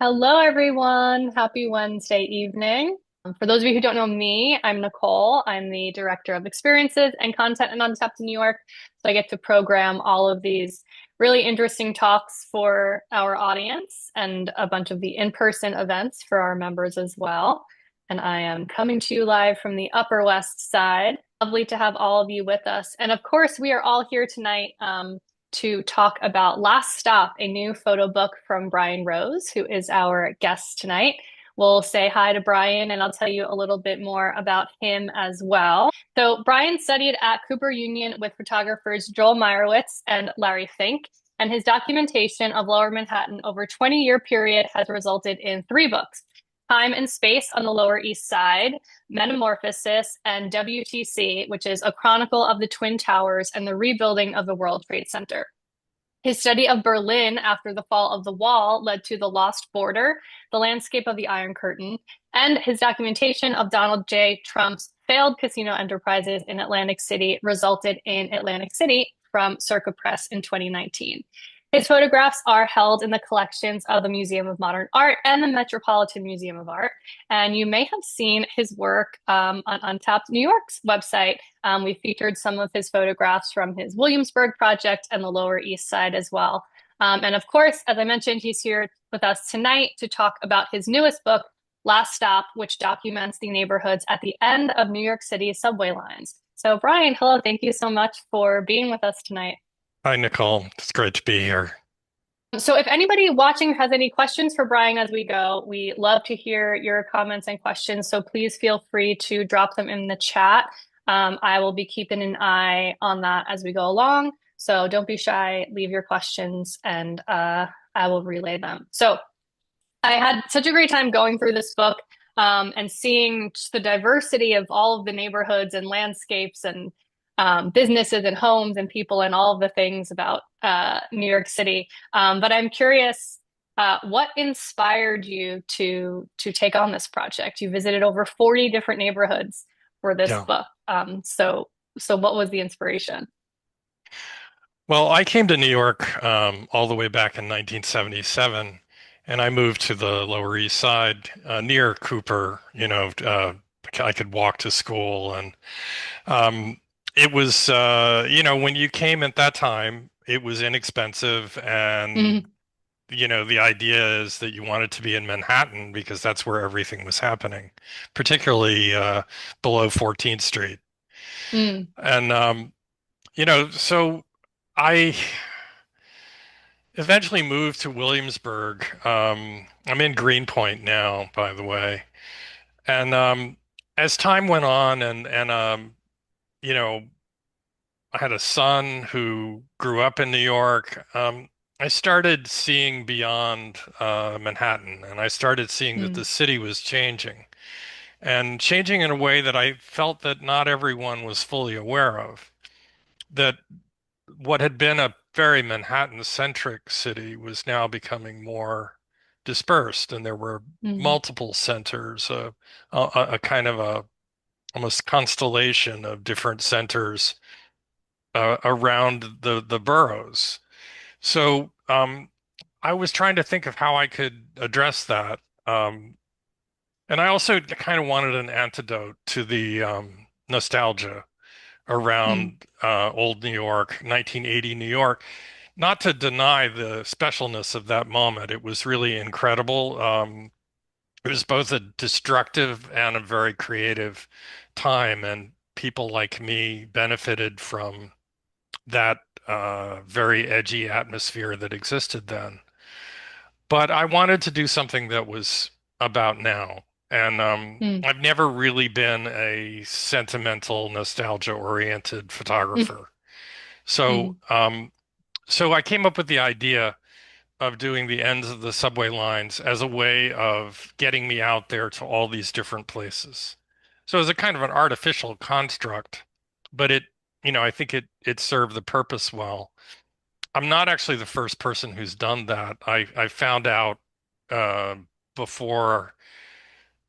Hello, everyone. Happy Wednesday evening. For those of you who don't know me, I'm Nicole. I'm the Director of Experiences and Content at Untapped New York. So I get to program all of these really interesting talks for our audience and a bunch of the in-person events for our members as well. And I am coming to you live from the Upper West Side. Lovely to have all of you with us. And of course, we are all here tonight to talk about Last Stop, a new photo book from Brian Rose, who is our guest tonight. We'll say hi to Brian and I'll tell you a little bit more about him as well. So, Brian studied at Cooper Union with photographers Joel Meyerowitz and Larry Fink, and his documentation of Lower Manhattan over a 20-year period has resulted in three books: Time and Space on the Lower East Side, Metamorphosis, and WTC, which is a chronicle of the Twin Towers and the rebuilding of the World Trade Center. His study of Berlin after the fall of the wall led to The Lost Border, The Landscape of the Iron Curtain, and his documentation of Donald J. Trump's failed casino enterprises in Atlantic City resulted in Atlantic City from Circa Press in 2019. His photographs are held in the collections of the Museum of Modern Art and the Metropolitan Museum of Art. And you may have seen his work on Untapped New York's website. We featured some of his photographs from his Williamsburg project and the Lower East Side as well. And of course, as I mentioned, he's here with us tonight to talk about his newest book, Last Stop, which documents the neighborhoods at the end of New York City's subway lines. So, Brian, hello. Thank you so much for being with us tonight. Hi, Nicole. It's great to be here. So if anybody watching has any questions for Brian as we go, we love to hear your comments and questions. So please feel free to drop them in the chat. I will be keeping an eye on that as we go along. So don't be shy, leave your questions and I will relay them. So I had such a great time going through this book and seeing just the diversity of all of the neighborhoods and landscapes and businesses and homes and people and all of the things about New York City. But I'm curious, what inspired you to take on this project? You visited over 40 different neighborhoods for this Yeah. book. So what was the inspiration? Well, I came to New York all the way back in 1977, and I moved to the Lower East Side near Cooper. I could walk to school, and it was, when you came at that time, it was inexpensive, and Mm, the idea is that you wanted to be in Manhattan because that's where everything was happening, particularly below 14th Street. mm, And so I eventually moved to Williamsburg. I'm in Greenpoint now, by the way. And as time went on, and you know, I had a son who grew up in New York. I started seeing beyond Manhattan, and I started seeing that the mm, city was changing, and changing in a way that I felt that not everyone was fully aware of. That what had been a very Manhattan-centric city was now becoming more dispersed, and there were mm, multiple centers, a kind of a almost constellation of different centers around the boroughs. So I was trying to think of how I could address that, and I also kind of wanted an antidote to the nostalgia mm, around old New York, 1980 New York. Not to deny the specialness of that moment, it was really incredible. It was both a destructive and a very creative time, and people like me benefited from that very edgy atmosphere that existed then. But I wanted to do something that was about now. And mm, I've never really been a sentimental, nostalgia-oriented mm, photographer. So, mm, so I came up with the idea of doing the ends of the subway lines as a way of getting me out there to all these different places. So it's a kind of an artificial construct, but I think it served the purpose well. I'm not actually the first person who's done that. I found out uh, before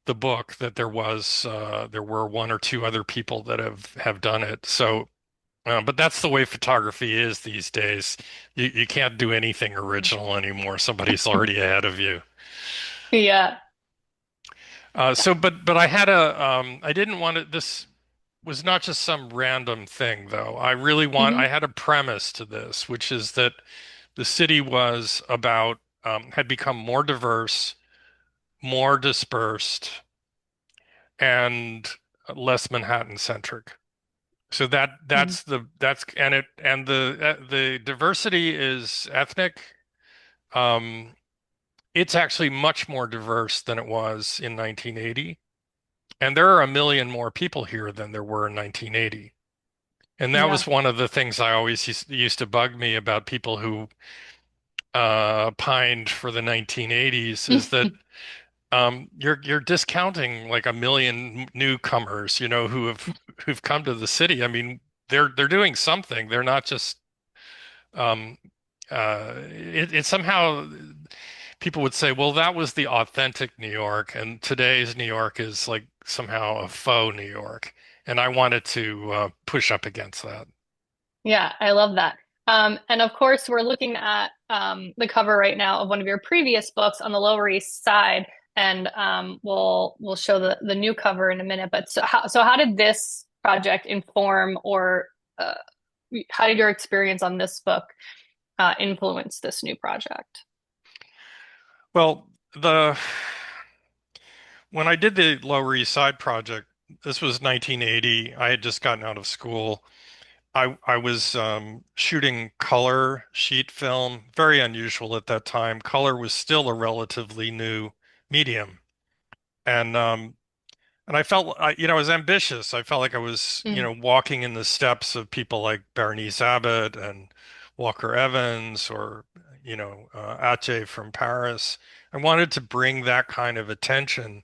the book that there were one or two other people that have done it. So, but that's the way photography is these days. You can't do anything original anymore. Somebody's already ahead of you. Yeah. But I had I didn't want it. This was not just some random thing, though. I Hmm. had a premise to this, which is that the city was had become more diverse, more dispersed, and less Manhattan centric. So Hmm. that's and the diversity is ethnic. Um, it's actually much more diverse than it was in 1980. And there are a million more people here than there were in 1980. And that Yeah. was one of the things I always used to bug me about people who pined for the 1980s is that you're discounting like a million newcomers, who've come to the city. I mean, they're doing something. They're not just um, it somehow people would say, well, that was the authentic New York, and today's New York is like somehow a faux New York. And I wanted to push up against that. Yeah, I love that. And of course, we're looking at the cover right now of one of your previous books on the Lower East Side, and we'll show the new cover in a minute. But so how did this project inform, or uh, how did your experience on this book influence this new project? Well, the when I did the Lower East Side project, this was 1980. I had just gotten out of school. I was shooting color sheet film, very unusual at that time. Color was still a relatively new medium, and I felt I was ambitious. I felt like I was Mm, walking in the steps of people like Berenice Abbott and Walker Evans, or Atget from Paris. I wanted to bring that kind of attention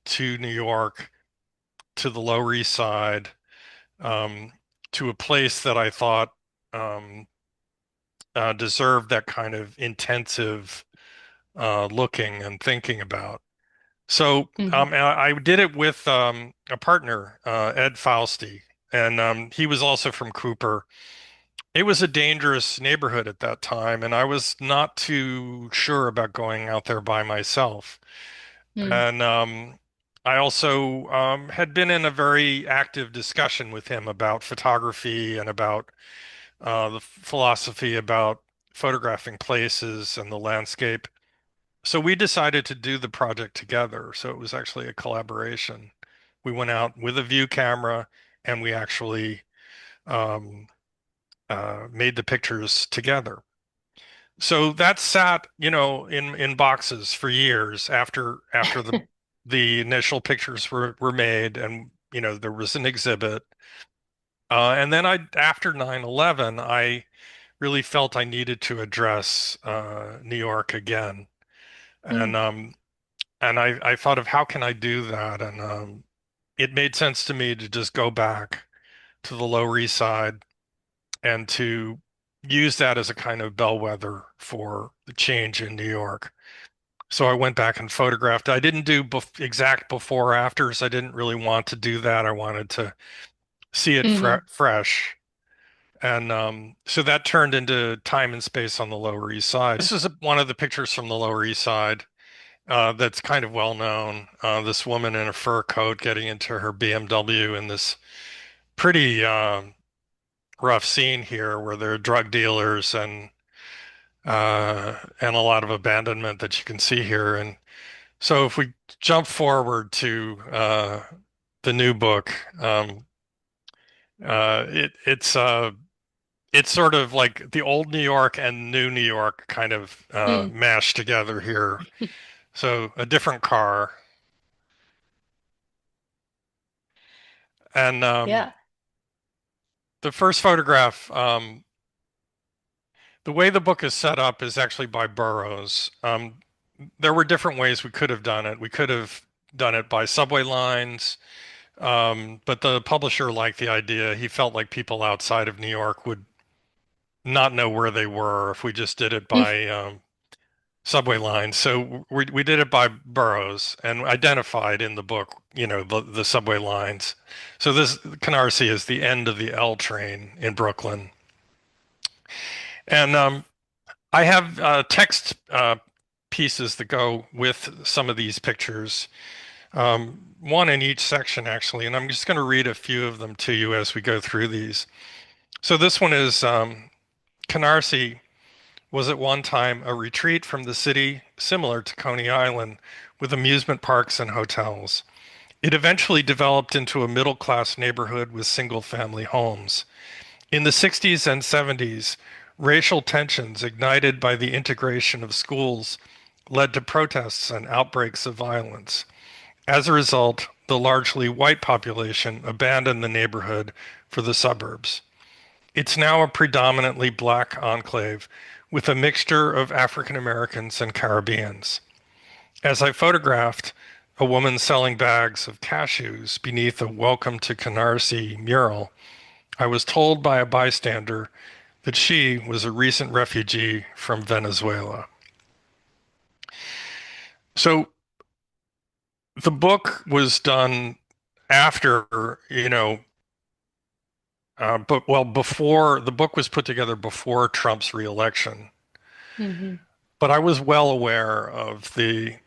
to New York, to the Lower East Side, um, to a place that I thought um, deserved that kind of intensive looking and thinking about. So mhm, I did it with a partner, Ed Fausti, and he was also from Cooper. It was a dangerous neighborhood at that time, and I was not too sure about going out there by myself. mm, And I also had been in a very active discussion with him about photography and about the philosophy about photographing places and the landscape. So we decided to do the project together. So it was actually a collaboration. We went out with a view camera and we actually um, made the pictures together. So that sat, in boxes for years after the initial pictures were made, and there was an exhibit. And then after 9/11, I really felt I needed to address New York again. mm, And I thought of how can I do that? And it made sense to me to just go back to the Lower East Side and to use that as a kind of bellwether for the change in New York. So I went back and photographed. I didn't do exact before afters. I didn't really want to do that. I wanted to see it mhm, fresh. And so that turned into Time and Space on the Lower East Side. This is one of the pictures from the Lower East Side that's kind of well known. This woman in a fur coat getting into her BMW in this pretty rough scene here where there are drug dealers and a lot of abandonment that you can see here. And so if we jump forward to the new book, it's sort of like the old New York and new New York kind of mm. mashed together here. So a different car. And Yeah. the first photograph, the way the book is set up is actually by boroughs. There were different ways we could have done it. We could have done it by subway lines, but the publisher liked the idea. He felt like people outside of New York would not know where they were if we just did it by subway lines. So we did it by boroughs and identified in the book, the subway lines. So this Canarsie is the end of the L train in Brooklyn. And I have text. pieces that go with some of these pictures. One in each section, actually, and I'm just going to read a few of them to you as we go through these. So this one is Canarsie was at one time a retreat from the city similar to Coney Island, with amusement parks and hotels. It eventually developed into a middle-class neighborhood with single-family homes. In the 60s and 70s, racial tensions ignited by the integration of schools led to protests and outbreaks of violence. As a result, the largely white population abandoned the neighborhood for the suburbs. It's now a predominantly black enclave with a mixture of African Americans and Caribbeans. As I photographed a woman selling bags of cashews beneath a Welcome to Canarsie mural, I was told by a bystander that she was a recent refugee from Venezuela. So the book was done after, but well, before the book was put together before Trump's reelection. Hmm. But I was well aware of the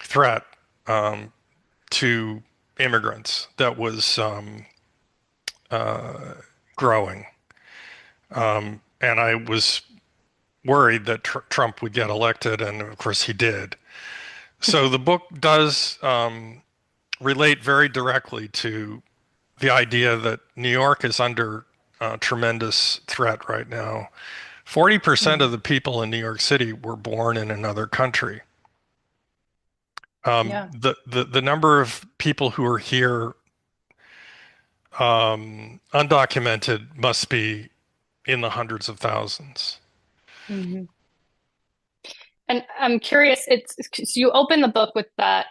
threat um, to immigrants that was growing. And I was worried that Trump would get elected, and of course he did. So the book does relate very directly to the idea that New York is under tremendous threat right now. 40% Hmm. of the people in New York City were born in another country. Yeah. The number of people who are here undocumented must be in the hundreds of thousands. Hmm. And I'm curious, so you open the book with that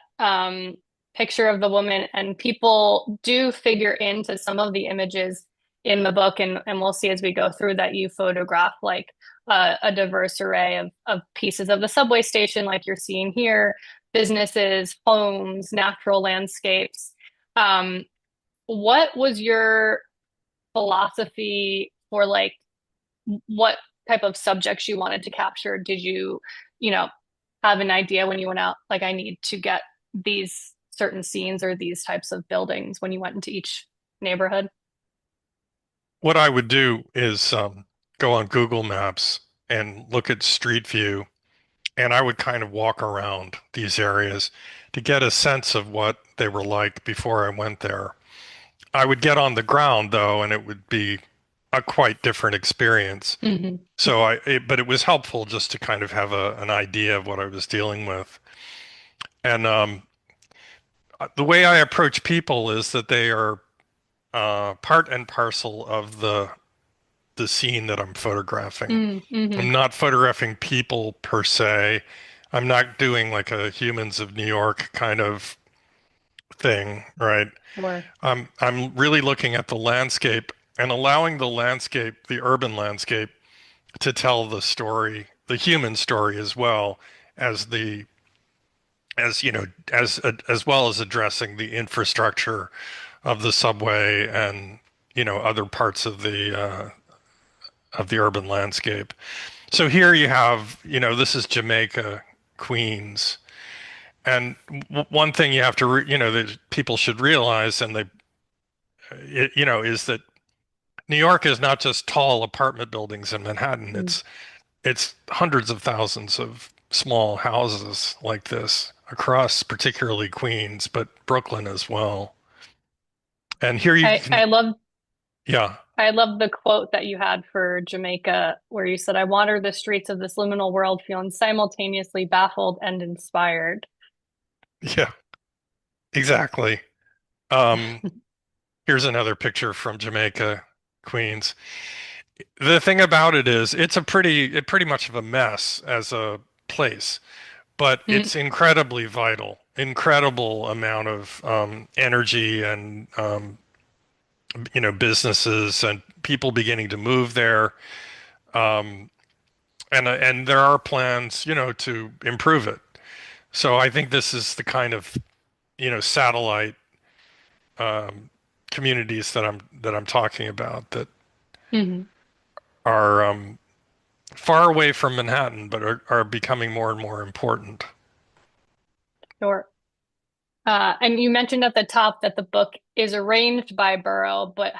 picture of the woman, and people do figure into some of the images in the book, and we'll see as we go through that you photograph like a diverse array of pieces of the subway station, like you're seeing here, businesses, homes, natural landscapes. Um, what was your philosophy for like what type of subjects you wanted to capture? Did you know, have an idea when you went out, like I need to get these certain scenes or these types of buildings when you went into each neighborhood? What I would do is go on Google Maps and look at Street View, and I would kind of walk around these areas to get a sense of what they were like before I went there. I would get on the ground though, and it would be a quite different experience. Hmm. But it was helpful just to kind of have an idea of what I was dealing with. And the way I approach people is that they are part and parcel of the scene that I'm photographing. Mm-hmm. I'm not photographing people per se. I'm not doing like a Humans of New York kind of thing, right? Sure. I'm really looking at the landscape and allowing the landscape, the urban landscape, to tell the story, the human story as well as the as you know as well as addressing the infrastructure of the subway and other parts of the urban landscape. So here you have, this is Jamaica, Queens, and one thing you have to that people should realize, and is that New York is not just tall apartment buildings in Manhattan. It's hundreds of thousands of small houses like this across particularly Queens, but Brooklyn as well. And here you I, can, I love yeah, I love the quote that you had for Jamaica where you said, I wander the streets of this liminal world feeling simultaneously baffled and inspired. yeah, exactly. Um, Here's another picture from Jamaica, Queens. The thing about it is, it pretty much of a mess as a place, but Mm. it's incredibly vital, incredible amount of energy and businesses and people beginning to move there. Um, and there are plans, to improve it. So I think this is the kind of, satellite um, communities that I'm talking about that Hmm. are far away from Manhattan, but are becoming more and more important. Sure. And you mentioned at the top that the book is arranged by borough, but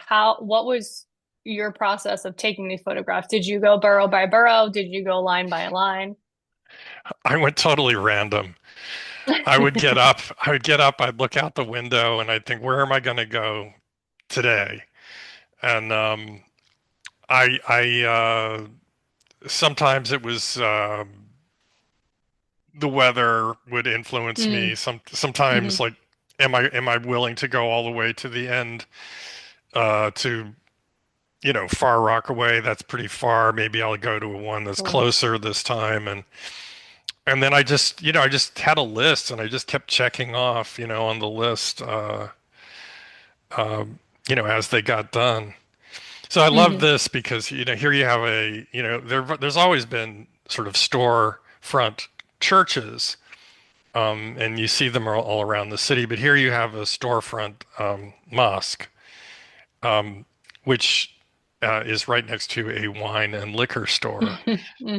what was your process of taking these photographs? Did you go borough by borough? Did you go line by line? I went totally random. I would get up, I'd look out the window and I'd think, where am I going to go today? And sometimes it was the weather would influence Mm, me. Sometimes hmm. like, am I willing to go all the way to the end to Far Rockaway? That's pretty far. Maybe I'll go to one that's Sure. closer this time. And then I just I just had a list and I just kept checking off on the list as they got done. So I love Hmm. this because here you have there's always been sort of storefront churches, and you see them all around the city, but here you have a storefront mosque, um, which is right next to a wine and liquor store.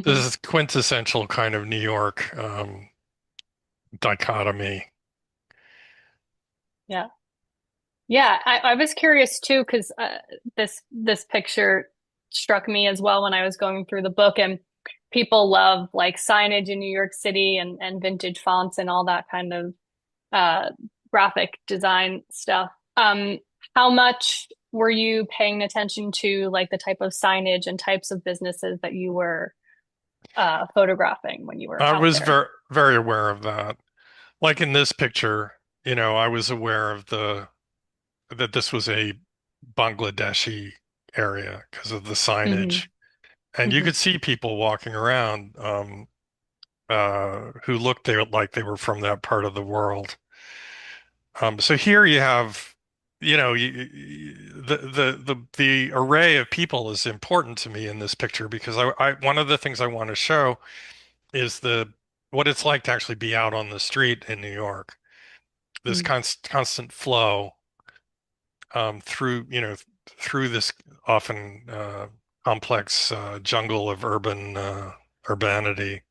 This Hmm. is quintessential kind of New York dichotomy. Yeah. Yeah, I was curious too because this picture struck me as well when I was going through the book, and people love like signage in New York City and vintage fonts and all that kind of uh, graphic design stuff. How much were you paying attention to like the type of signage and types of businesses that you were photographing when you were I out was there? very aware of that. Like in this picture, I was aware of the that this was a Bangladeshi area because of the Hmm. signage. And you Hmm. could see people walking around who looked like they were from that part of the world. So here you have, the array of people is important to me in this picture because one of the things I want to show is the what it's like to actually be out on the street in New York. This constant flow through through this often complex jungle of urbanity.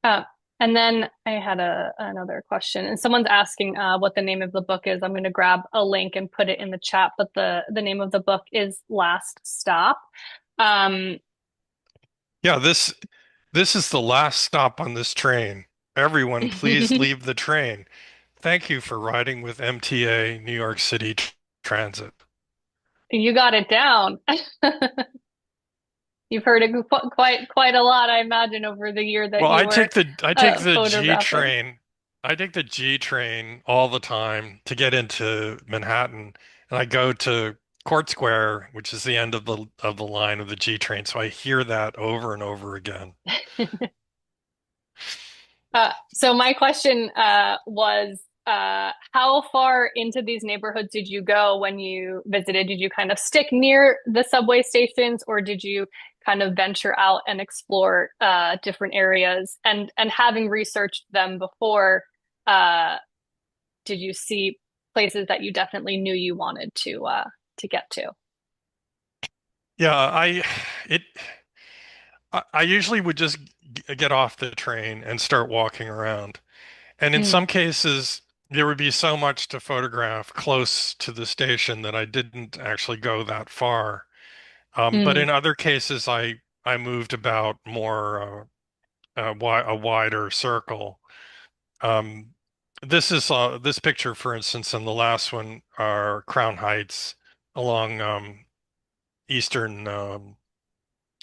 Uh, and then I had another question, and someone's asking what the name of the book is. I'm going to grab a link and put it in the chat, but the name of the book is Last Stop. Um, Yeah, this is the last stop on this train. Everyone, please leave the train. Thank you for riding with MTA New York City Transit. you got it down. You've heard it quite a lot, I imagine, over the year that Well, you were I take the G photographing. train. I take the G train all the time to get into Manhattan, and I go to Court Square, which is the end of the line of the G train. So I hear that over and over again. So my question was, how far into these neighborhoods did you go when you visited? Did you kind of stick near the subway stations, or did you kind of venture out and explore different areas? And having researched them before, uh, did you see places that you definitely knew you wanted to get to? Yeah, it I usually would just get off the train and start walking around. And in Mm, some cases, there would be so much to photograph close to the station that I didn't actually go that far. But mm, in other cases, I moved about more a wider circle. Um, this picture, for instance, and the last one are Crown Heights along Eastern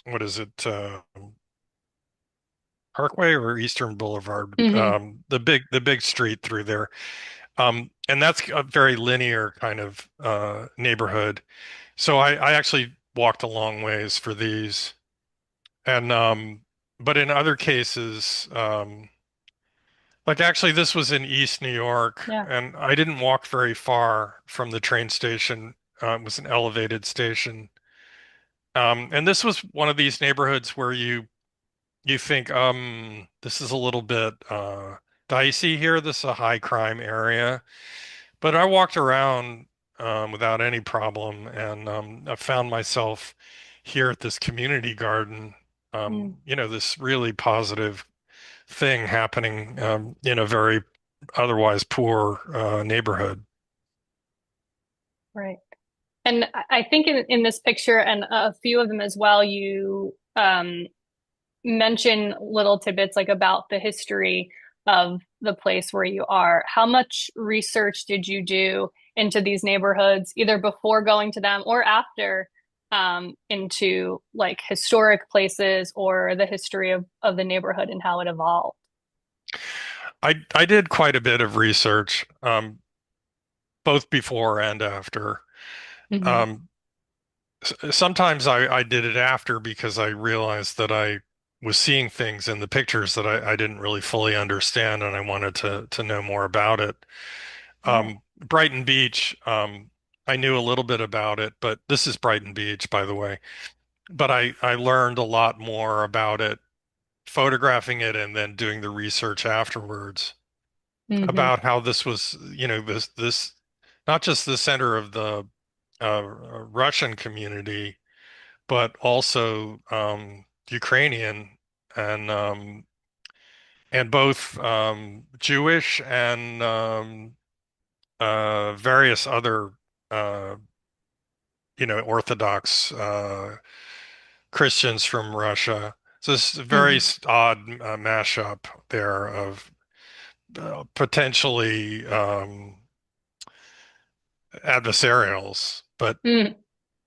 what is it Parkway or Eastern Boulevard, hmm. the big street through there. And that's a very linear kind of neighborhood. So I actually walked a long ways for these. And but in other cases, like actually this was in East New York, Yeah. and I didn't walk very far from the train station. It was an elevated station. And this was one of these neighborhoods where you think, this is a little bit dicey here. This is a high crime area. But I walked around without any problem. And I found myself here at this community garden, Mm, this really positive thing happening in a very otherwise poor neighborhood. right. And I think in this picture and a few of them as well, you mention little tidbits like about the history of the place where you are. How much research did you do into these neighborhoods, either before going to them or after, into like historic places or the history of the neighborhood and how it evolved? I did quite a bit of research, both before and after. Hmm. Um, Sometimes I did it after because I realized that I was seeing things in the pictures that I didn't really fully understand, and I wanted to know more about it. Yeah. Brighton Beach, I knew a little bit about it, but this is Brighton Beach, by the way. But I learned a lot more about it, photographing it and then doing the research afterwards Hmm. about how this was, this not just the center of the Russian community, but also Ukrainian and both Jewish and various other uh, Orthodox Christians from Russia. So it's a very Hmm. odd mashup there of potentially adversarials, but Mm.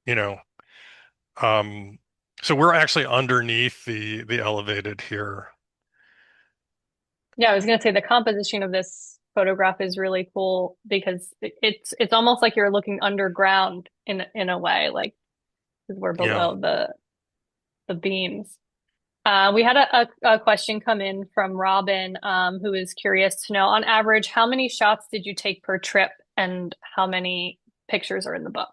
you know, um, so we're actually underneath the elevated here. Yeah, I was gonna say the composition of this photograph is really cool because it's almost like you're looking underground in a way, like because we're Yeah. below the beams. We had a question come in from Robin, who is curious to know, on average, how many shots did you take per trip, and how many pictures are in the book?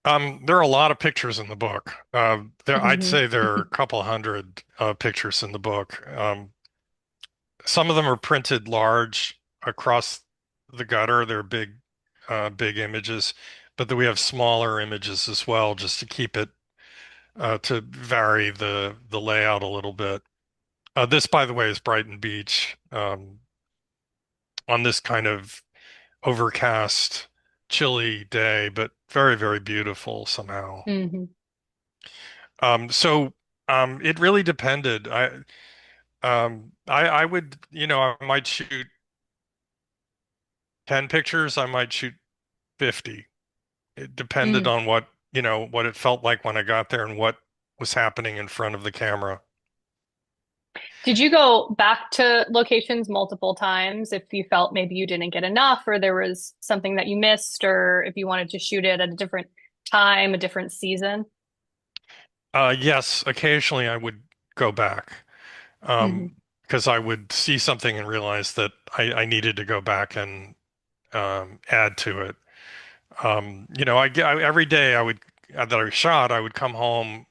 There are a lot of pictures in the book. I'd Hmm. say there are a couple hundred pictures in the book. Some of them are printed large across the gutter. They're big images, but then we have smaller images as well, just to keep it to vary the layout a little bit. This, by the way, is Brighton Beach on this kind of overcast, chilly day, but very, very beautiful somehow. Hmm. So it really depended. I would, I might shoot 10 pictures, I might shoot 50. It depended Mm. on what it felt like when I got there and what was happening in front of the camera. Did you go back to locations multiple times if you felt maybe you didn't get enough, or there was something that you missed, or if you wanted to shoot it at a different time, a different season? Yes, occasionally I would go back, Hmm. because I would see something and realize that I needed to go back and add to it. Every day that I shot, I would come home,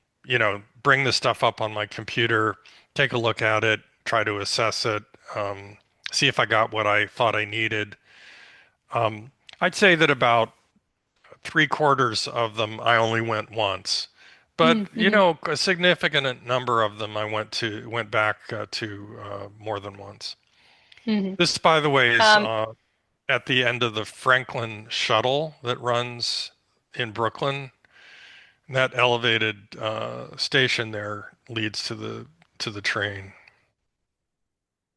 bring the stuff up on my computer, take a look at it, try to assess it, see if I got what I thought I needed. Um, I'd say that about three-quarters of them I only went once, but Hmm. a significant number of them I went back to more than once. Hmm. This, by the way, is Um, at the end of the Franklin shuttle that runs in Brooklyn. That elevated station there leads to the train.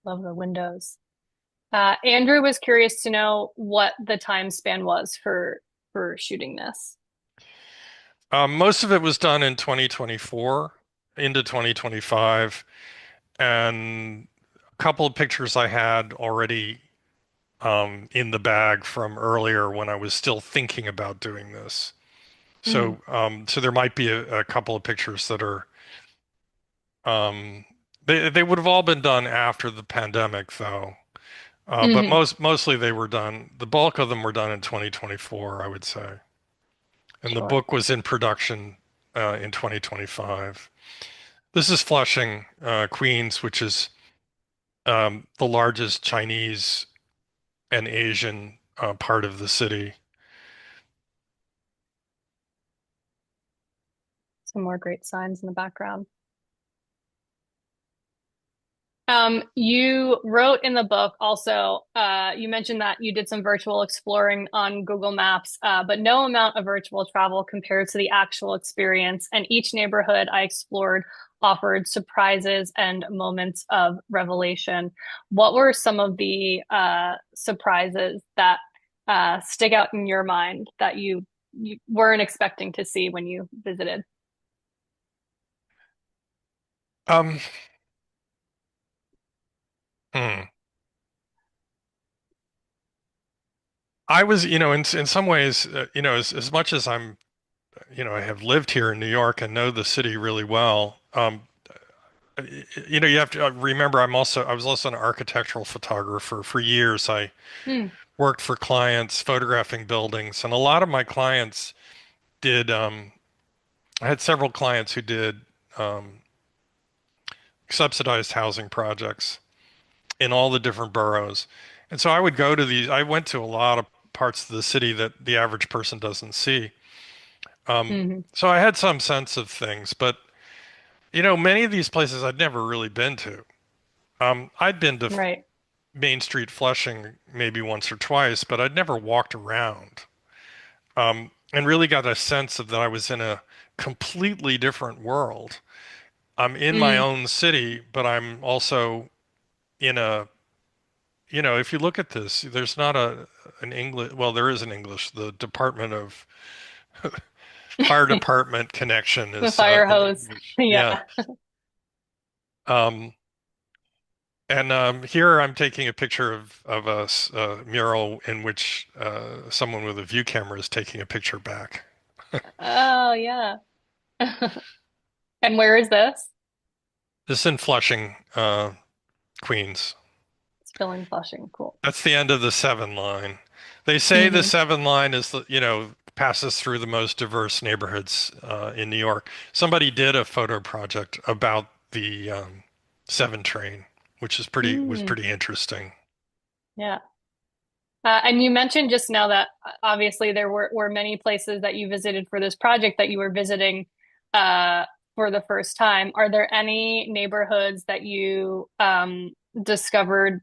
love the windows. Andrew was curious to know what the time span was for shooting this. Most of it was done in 2024 into 2025, and a couple of pictures I had already in the bag from earlier when I was still thinking about doing this. Mm. So there might be a couple of pictures that are um, they would have all been done after the pandemic, though. But Hmm. mostly they were done. The bulk of them were done in 2024, I would say, and the Sure. book was in production in 2025. This is Flushing, Queens, which is the largest Chinese and Asian part of the city. Some more great signs in the background. You wrote in the book also, you mentioned that you did some virtual exploring on Google Maps, but no amount of virtual travel compared to the actual experience. And each neighborhood I explored offered surprises and moments of revelation. What were some of the surprises that stick out in your mind that you weren't expecting to see when you visited? Um, hmm. I was, in some ways, as much as I'm, I have lived here in New York and know the city really well. You have to remember I was also an architectural photographer for years. I Hmm. worked for clients photographing buildings, and a lot of my clients did. I had several clients who did um, subsidized housing projects in all the different boroughs, and so I would go to these. I went to a lot of parts of the city that the average person doesn't see. Hmm. So I had some sense of things, but many of these places I'd never really been to. I'd been to Right. Main Street Flushing maybe once or twice, but I'd never walked around. And really got a sense of that I was in a completely different world. I'm in my Mm. own city, but I'm also in a, if you look at this, there's not an English, well, there is an English, the Department of Fire Department connection The is fire in hose. English. Yeah. Yeah. Um, and here I'm taking a picture of a mural in which someone with a view camera is taking a picture back. Oh, yeah. And where is this? This is in Flushing, Queens. It's filling Flushing. Cool. That's the end of the Seven Line. They say the Hmm. Seven Line is, passes through the most diverse neighborhoods in New York. Somebody did a photo project about the Seven train, which is was Mm. pretty interesting. Yeah. And you mentioned just now that obviously there were many places that you visited for this project that you were visiting uh, for the first time. Are there any neighborhoods that you discovered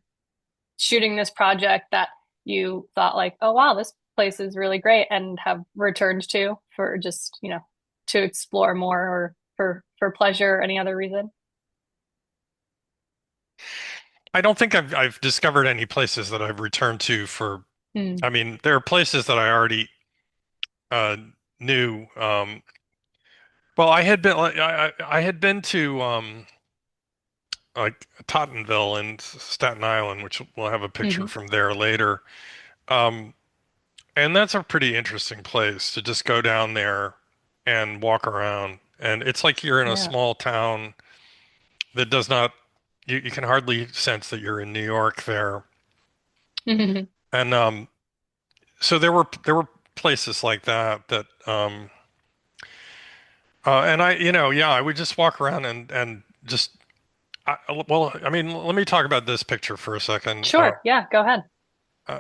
shooting this project that you thought like, oh wow, this place is really great and have returned to for just, to explore more or for pleasure or any other reason? I don't think I've discovered any places that I've returned to for. Hmm. I mean, there are places that I already uh, knew. Well, I had been to like Tottenville and Staten Island, which we'll have a picture Hmm. from there later. Um, and that's a pretty interesting place to just go down there and walk around. And it's like you're in a Yeah. small town that does not, you can hardly sense that you're in New York there. Hmm. And so there were places like that and yeah, I would just walk around and just well, I mean, let me talk about this picture for a second. Sure. Yeah, go ahead.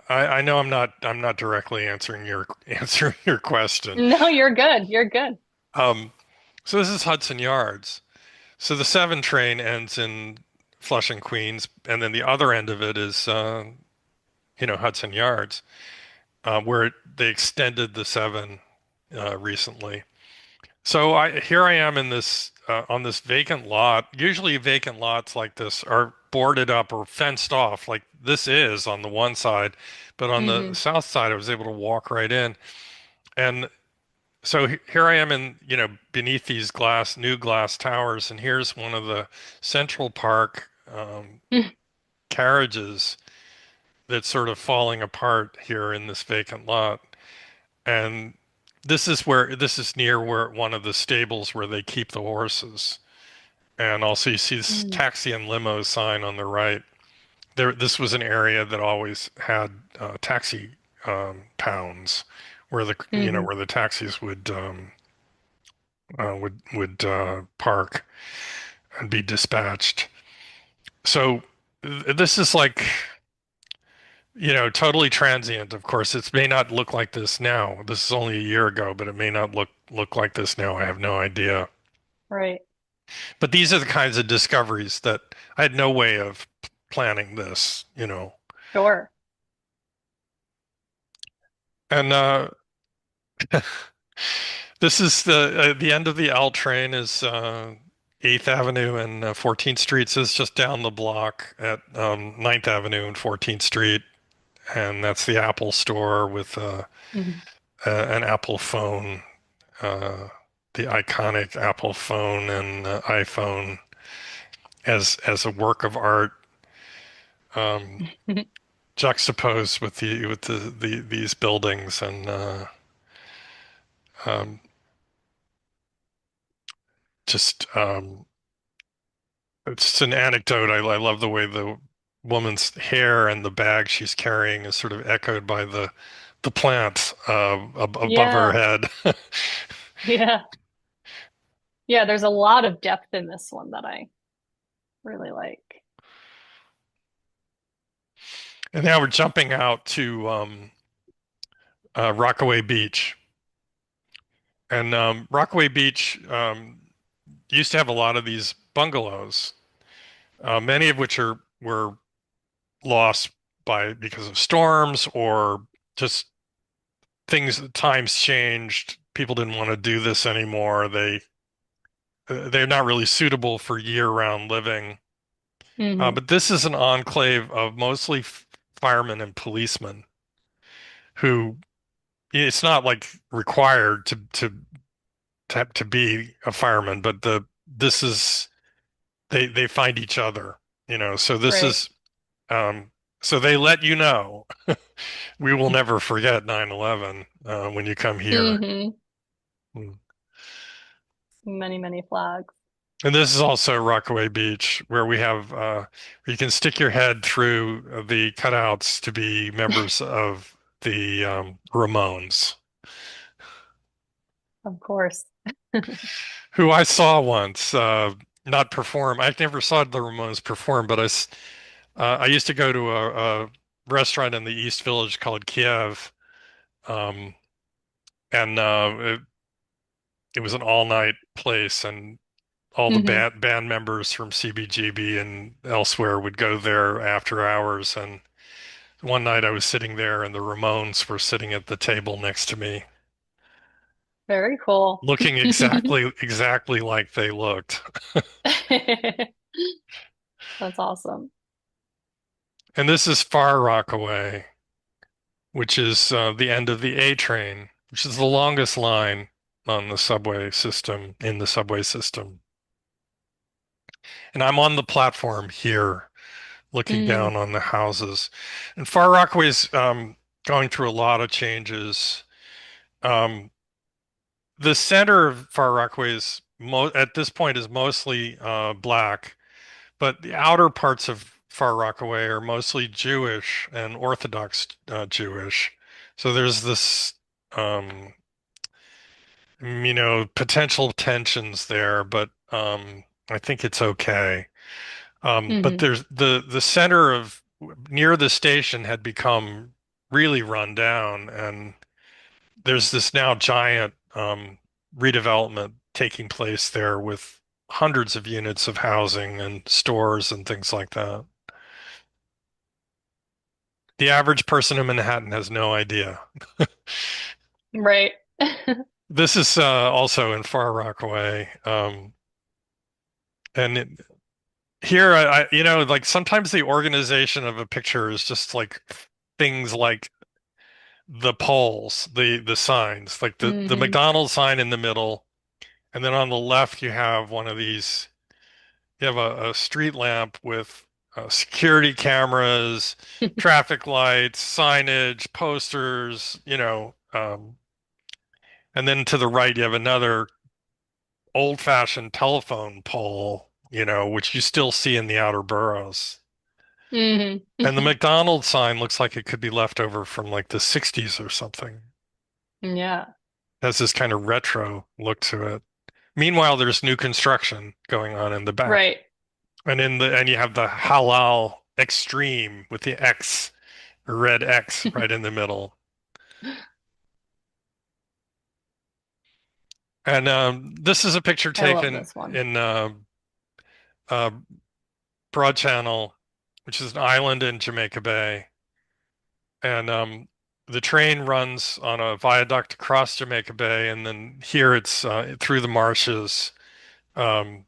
I know I'm not directly answering your answering your question. No, you're good. You're good. Um, so this is Hudson Yards. So the 7 train ends in Flushing, Queens, and then the other end of it is Hudson Yards, where they extended the 7 recently. So here I am in this on this vacant lot. Usually vacant lots like this are boarded up or fenced off like this is on the one side, but on the Hmm. south side I was able to walk right in. And so here I am in, beneath these new glass towers, and here's one of the Central Park carriages that's sort of falling apart here in this vacant lot. And this is near where one of the stables where they keep the horses. And also you see this Hmm. taxi and limo sign on the right. This was an area that always had taxi pounds where Hmm. where the taxis would park and be dispatched. So this is like totally transient. Of course, it may not look like this now. This is only a year ago, but it may not look like this now. I have no idea. Right. But these are the kinds of discoveries that I had no way of planning this. Sure. And this is the end of the L train is 8th Avenue and 14th Street. So it's just down the block at 9th Avenue and 14th Street, and that's the Apple store with Mhm. an Apple phone, uh, the iconic Apple phone and iPhone as a work of art, um, juxtaposed with these buildings and um, just it's an anecdote. I love the way the woman's hair and the bag she's carrying is sort of echoed by the plant above her Yeah. head. Yeah. Yeah, there's a lot of depth in this one that I really like. And now we're jumping out to Rockaway Beach. And Rockaway Beach used to have a lot of these bungalows, many of which were lost because of storms or just times changed. People didn't want to do this anymore. They're not really suitable for year-round living. Hmm. But this is an enclave of mostly firemen and policemen who it's not like required to be a fireman, but this is they find each other. So this Right. is so they let you know we will never forget 9/11 when you come here. Hmm. Mm. Many, many flags. And this is also Rockaway Beach, where we have you can stick your head through the cutouts to be members of the Ramones, Of course. who I saw once, not perform. I never saw the Ramones perform, but I used to go to a restaurant in the East Village called Kiev, um, and it was an all-night place, and all the Hmm. band members from CBGB and elsewhere would go there after hours. And one night I was sitting there, and the Ramones were sitting at the table next to me, Very cool. looking exactly like they looked. That's awesome. And this is Far Rockaway, which is the end of the A train, which is the longest line on the subway system, in the subway system. And I'm on the platform here, looking Mm. down on the houses. And Far Rockaway's going through a lot of changes. Um, the center of Far Rockaway at this point is mostly black, but the outer parts of Far Rockaway are mostly Jewish and Orthodox Jewish. So there's this, um, potential tensions there, but I think it's okay. But Hmm. there's the center of near the station had become really run down, and there's this now giant redevelopment taking place there with hundreds of units of housing and stores and things like that. The average person in Manhattan has no idea. Right. This is also in Far Rockaway, and here like sometimes the organization of a picture is just like things like the poles, the signs, like the Hmm. McDonald's sign in the middle, and then on the left you have one of these. You have a street lamp with security cameras, traffic lights, signage, posters, and then to the right you have another old-fashioned telephone pole, which you still see in the outer boroughs. Hmm. And the McDonald's sign looks like it could be left over from like the 60s or something. Yeah. It has this kind of retro look to it. Meanwhile, there's new construction going on in the back. Right. And you have the Halal Extreme with the X a red X right in the middle. And this is a picture I love taken this one. in uh, Broad Channel, which is an island in Jamaica Bay. And the train runs on a viaduct across Jamaica Bay, and then here it's through the marshes um,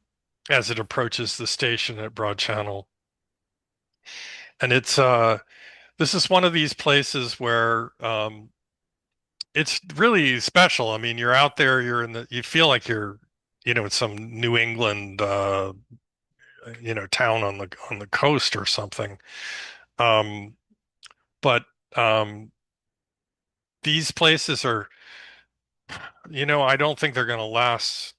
as it approaches the station at Broad Channel. And it's this is one of these places where it's really special. I mean, you're out there, you feel like you're, in some New England, town on the coast or something. Um, but these places are, I don't think they're going to last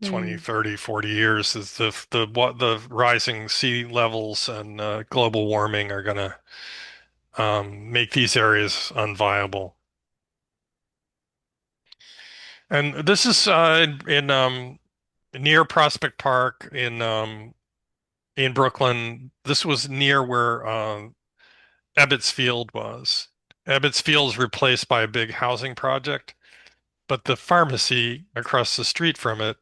20, Mm, 30, 40 years. Is the rising sea levels and global warming are going to make these areas unviable. And this is in near Prospect Park in Brooklyn. This was near where Ebbets Field was. Ebbets Field is replaced by a big housing project, but the pharmacy across the street from it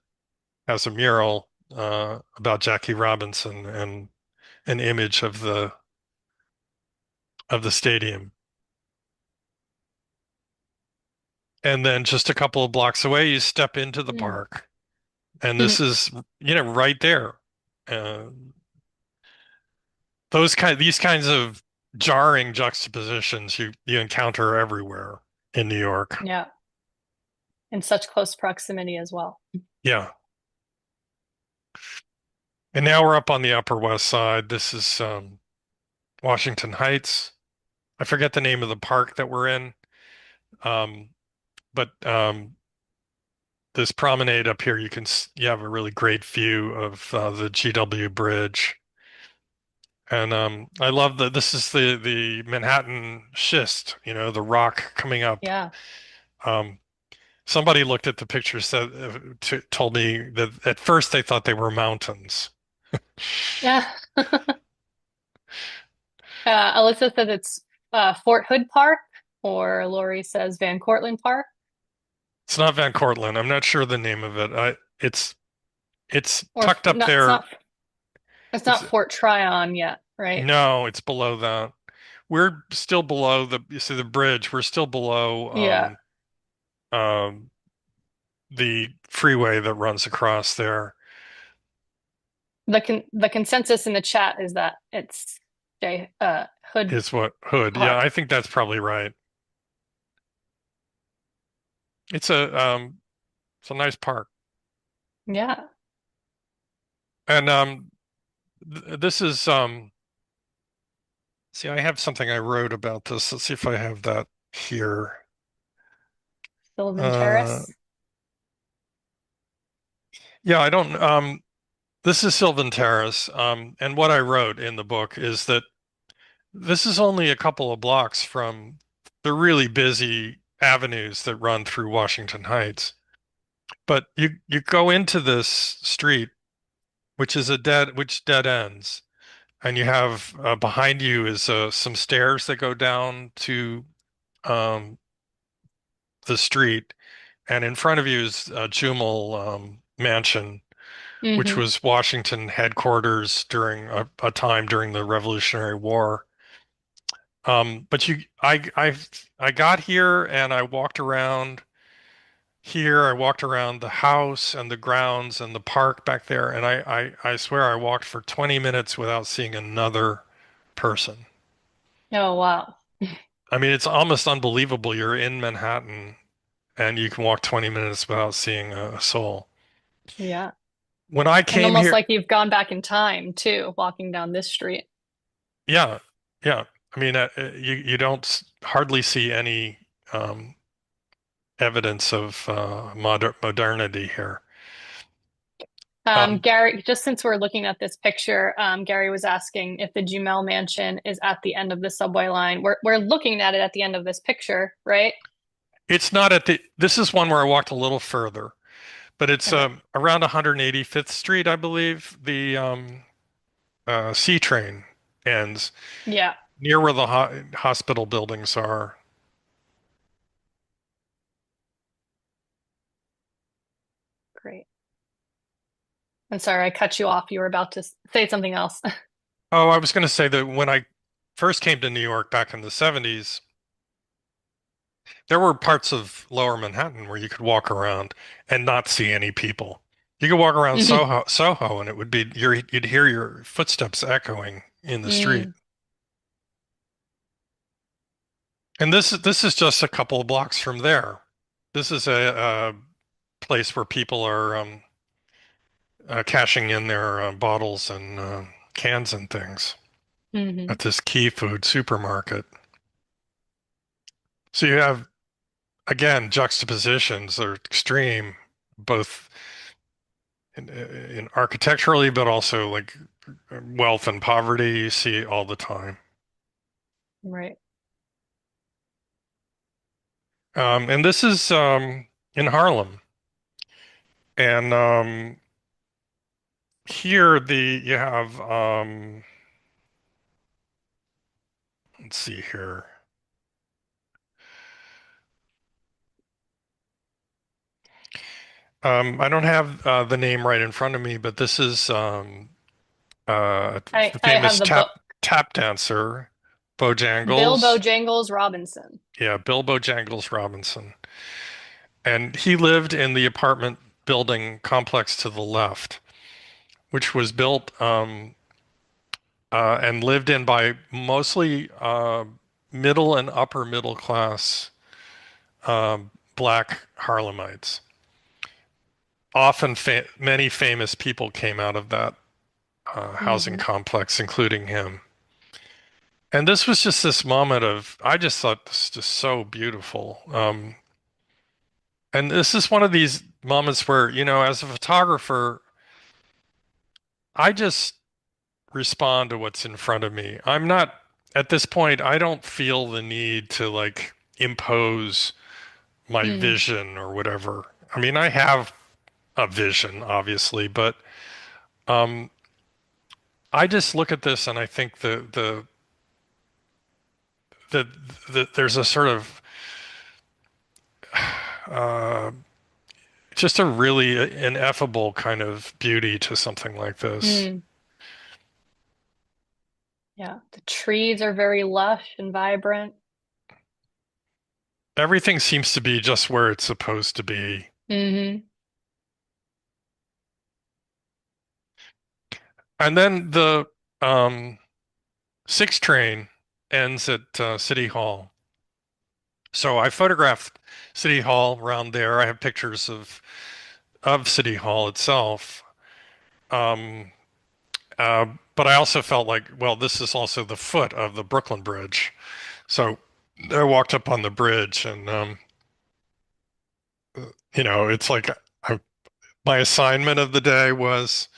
has a mural about Jackie Robinson and an image of the stadium. And then just a couple of blocks away, you step into the mm. park, and this is, right there. Uh, these kinds of jarring juxtapositions you encounter everywhere in New York. Yeah, in such close proximity as well. Yeah. And now we're up on the Upper West Side. This is Washington Heights. I forget the name of the park that we're in. Um, but this promenade up here, you have a really great view of the GW Bridge. And I love that this is the Manhattan schist, the rock coming up. Yeah. Um, Somebody looked at the pictures that told me that at first they thought they were mountains. Yeah. Alyssa says it's Fort Hood Park, or Lori says Van Cortlandt Park. It's not Van Cortlandt. I'm not sure the name of it. It's Or tucked up not, there. it's It's not Fort Tryon yet, right? No, it's below that. We're still below you see the bridge. We're still below Yeah. um, the freeway that runs across there. The consensus in the chat is that it's J Hood Is what Hood. Yeah, Park. I think that's probably right. It's a nice park. Yeah. And this is see, I have something I wrote about this. Let's see if I have that here. Sylvan Uh Terrace. yeah, I don't this is Sylvan Terrace. And what I wrote in the book is that this is only a couple of blocks from the really busy avenues that run through Washington Heights. But you go into this street, which dead ends, and you have behind you is some stairs that go down to um, the street, and in front of you is Jumel Mansion, which Hmm. was Washington headquarters during a time during the Revolutionary War. But I got here and I walked around here. I walked around the house and the grounds and the park back there, and I swear I walked for 20 minutes without seeing another person. Oh, wow. I mean, it's almost unbelievable. You're in Manhattan and you can walk 20 minutes without seeing a soul. Yeah. When I And came almost here, like you've gone back in time too, walking down this street. yeah, yeah. I mean, you don't hardly see any evidence of modernity here. Um, Gary, just since we're looking at this picture, Gary was asking if the Jumel Mansion is at the end of the subway line. We're looking at it at the end of this picture, right? it's not this is one where I walked a little further, but it's Okay. around 185th Street, I believe. The C train ends. Yeah. near where the hospital buildings are. Great. I'm sorry, I cut you off. You were about to say something else. Oh, I was going to say that when I first came to New York back in the 70s, there were parts of Lower Manhattan where you could walk around and not see any people. You could walk around Mhm. Soho, and it would be you'd hear your footsteps echoing in the street. Mm, And this is just a couple of blocks from there. This is a place where people are cashing in their bottles and cans and things hmm at this Key Food supermarket. So you have again juxtapositions that are extreme, both in architecturally, but also like wealth and poverty you see all the time. Right. And this is in Harlem, and here the you have let's see here. I don't have the name right in front of me, but this is the I have famous the book. tap dancer, Bill Bojangles. Bojangles Robinson. Yeah, Bill Bojangles Robinson. And he lived in the apartment building complex to the left, which was built and lived in by mostly middle and upper middle class black Harlemites. Often, many famous people came out of that housing Hmm complex, including him. And this was just this moment of, I just thought this is just so beautiful. And this is one of these moments where, as a photographer, I just respond to what's in front of me. I'm not, at this point, I don't feel the need to like impose my Mm. vision or whatever. I mean, I have a vision, obviously, but um, I just look at this and I think the, there's a sort of uh, just a really ineffable kind of beauty to something like this. Mm. Yeah. The trees are very lush and vibrant. Everything seems to be just where it's supposed to be. Hmm And then the um, 6 train ends at City Hall. So I photographed City Hall around there. I have pictures of City Hall itself. Um, uh, but I also felt like, well, this is also the foot of the Brooklyn Bridge. So I walked up on the bridge, and it's like I, my assignment of the day was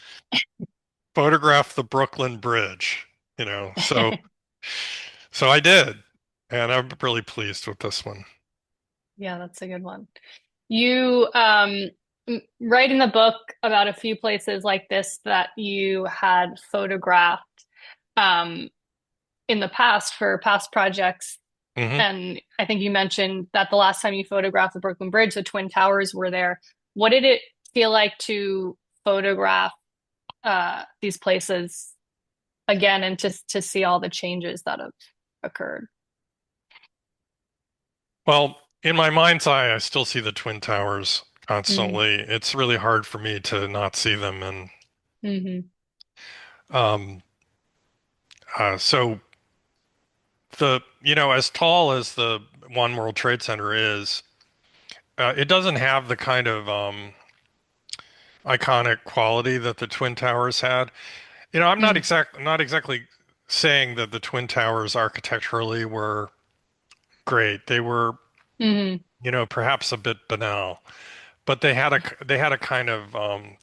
photograph the Brooklyn Bridge. So I did, and I'm really pleased with this one. Yeah, that's a good one. You write in the book about a few places like this that you had photographed um, in the past for past projects. Hmm. And I think you mentioned that the last time you photographed the Brooklyn Bridge, the Twin Towers were there. What did it feel like to photograph these places again and just to see all the changes that have occurred? Well, in my mind's eye, I still see the Twin Towers Mm-hmm. constantly. It's really hard for me to not see them. And Mm-hmm. um, so as tall as the One World Trade Center is, it doesn't have the kind of iconic quality that the Twin Towers had. I'm not exactly saying that the Twin Towers architecturally were great. They were, Mm-hmm. perhaps a bit banal, but they had a kind of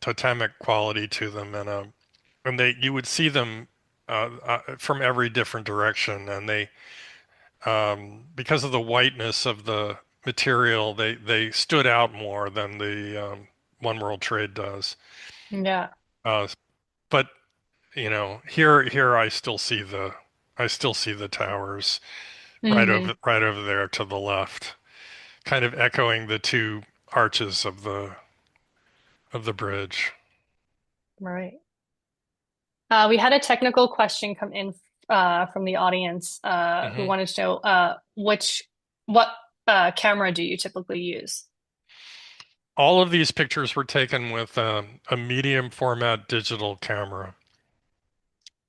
totemic quality to them, and they you would see them from every different direction, and they because of the whiteness of the material, they stood out more than the One World Trade does. Yeah. But here I still see the I still see the towers Hmm. right over there to the left, kind of echoing the two arches of the bridge. Right. We had a technical question come in from the audience who Hmm. wanted to know what camera do you typically use? All of these pictures were taken with a medium format digital camera.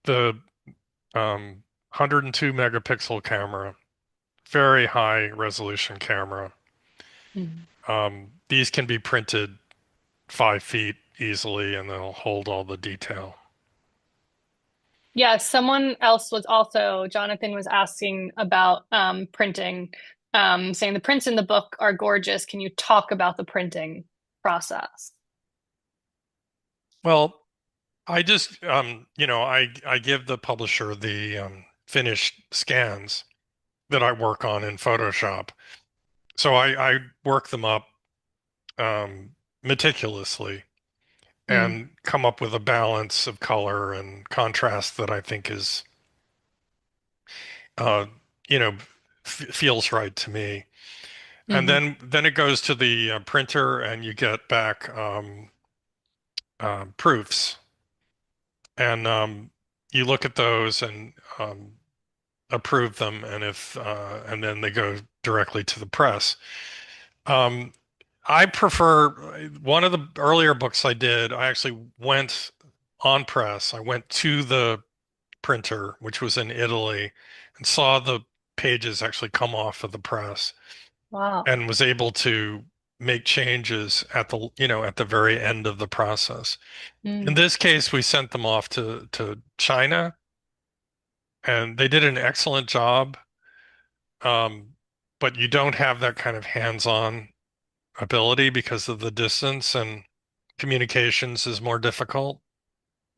The 102 megapixel camera, very high resolution camera. Mhm. These can be printed 5 feet easily and they'll hold all the detail. Yeah, someone else was also, Jonathan was asking about printing, saying the prints in the book are gorgeous. Can you talk about the printing process? Well, I just, I give the publisher the finished scans that I work on in Photoshop. So I work them up um, meticulously Mm, and come up with a balance of color and contrast that I think is, uh, you know, feels right to me. And hmm. then it goes to the printer and you get back proofs. And you look at those and approve them, and if and then they go directly to the press. Um, I prefer one of the earlier books I did. I actually went on press. I went to the printer, which was in Italy, and saw the pages actually come off of the press, Wow. and was able to make changes at the very end of the process. In Mm, this case, we sent them off to China, and they did an excellent job. Um, but you don't have that kind of hands-on ability because of the distance, and communications is more difficult.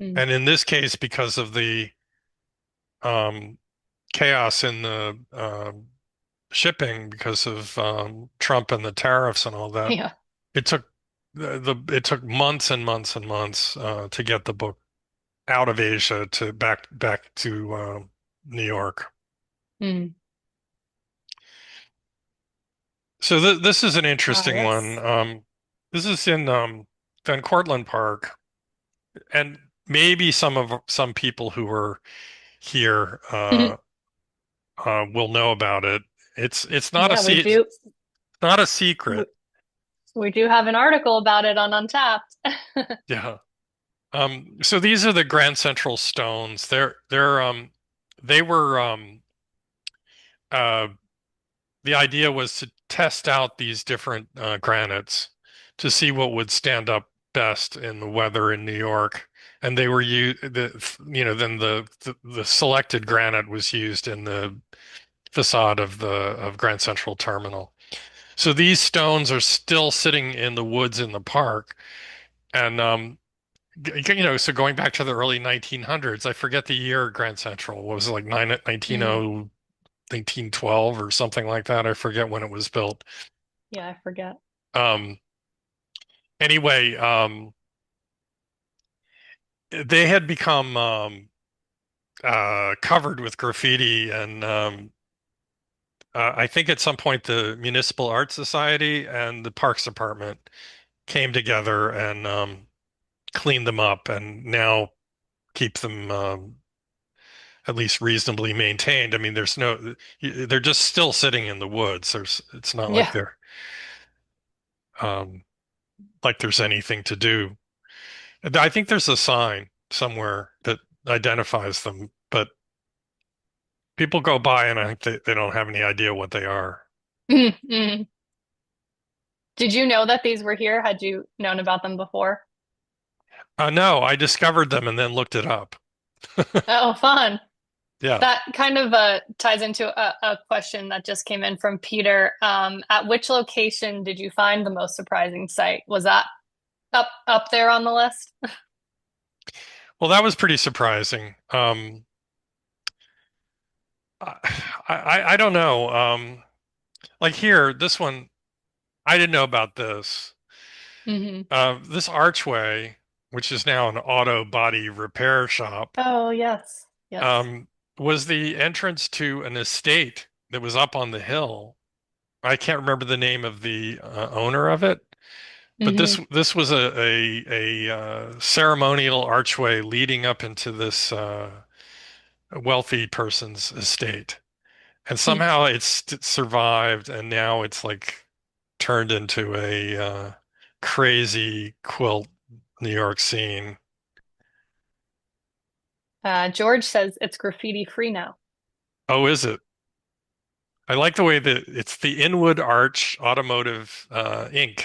mm. And in this case, because of the um, chaos in the shipping because of Trump and the tariffs and all that, Yeah. it took it took months and months and months to get the book out of Asia to back to New York. Mm. So this is an Wow, interesting one. that's This is in Van Cortlandt Park, and maybe some people who were here will know about it. It's not a yeah, not a we, secret. we do have an article about it on Untapped. Yeah. So these are the Grand Central stones. They were uh, the idea was to test out these different granites to see what would stand up best in the weather in New York. And they were then the selected granite was used in the facade of Grand Central Terminal. So these stones are still sitting in the woods in the park. And so going back to the early 1900s, I forget the year Grand Central was, like Mm. 1912 or something like that. I forget when it was built. Yeah, I forget. Um, anyway, they had become covered with graffiti, and I think at some point the Municipal Art Society and the Parks Department came together and cleaned them up, and now keep them at least reasonably maintained. I mean, they're just still sitting in the woods. It's not Yeah. um, like there's anything to do. I think there's a sign somewhere that identifies them, but people go by and I think they don't have any idea what they are. Mm, mm. Did you know that these were here? Had you known about them before? No, I discovered them and then looked it up. Oh, fun. Yeah. That kind of ties into a question that just came in from Peter. At which location did you find the most surprising site? Was that up there on the list? Well, that was pretty surprising. I, I don't know. Like here, this one, I didn't know about this. Hmm. This archway, which is now an auto body repair shop, Oh, yes. Yes. um, was the entrance to an estate that was up on the hill. I can't remember the name of the owner of it, but Hmm. this was a ceremonial archway leading up into this wealthy person's estate. And somehow survived, and now it's like turned into a crazy quilt New York scene. George says it's graffiti free now. Oh, is it? I like the way that it's the Inwood Arch Automotive Inc.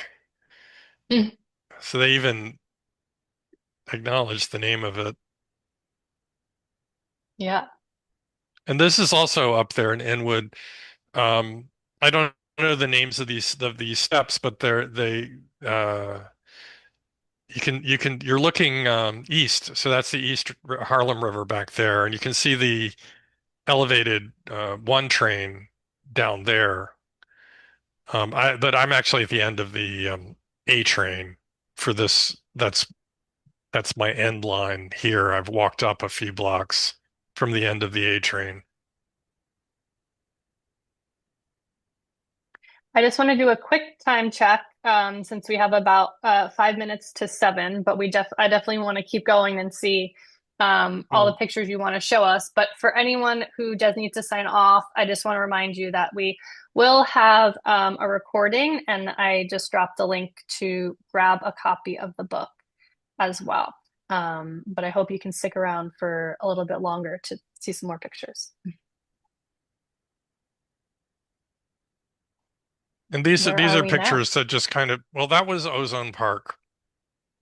Mm. So they even acknowledge the name of it. Yeah. And this is also up there in Inwood. I don't know the names of these steps, but uh you're looking east, so that's the East Harlem River back there, and you can see the elevated one train down there. But I'm actually at the end of the A train for this. That's my end line here. I've walked up a few blocks from the end of the A train. I just want to do a quick time check since we have about 5 minutes to 7, but I definitely want to keep going and see all the Oh, pictures you want to show us. But for anyone who does need to sign off, I just want to remind you that we will have a recording, and I just dropped a link to grab a copy of the book as well. But I hope you can stick around for a little bit longer to see some more pictures. and Where these are are we now? pictures that just kind of, well, that was Ozone Park.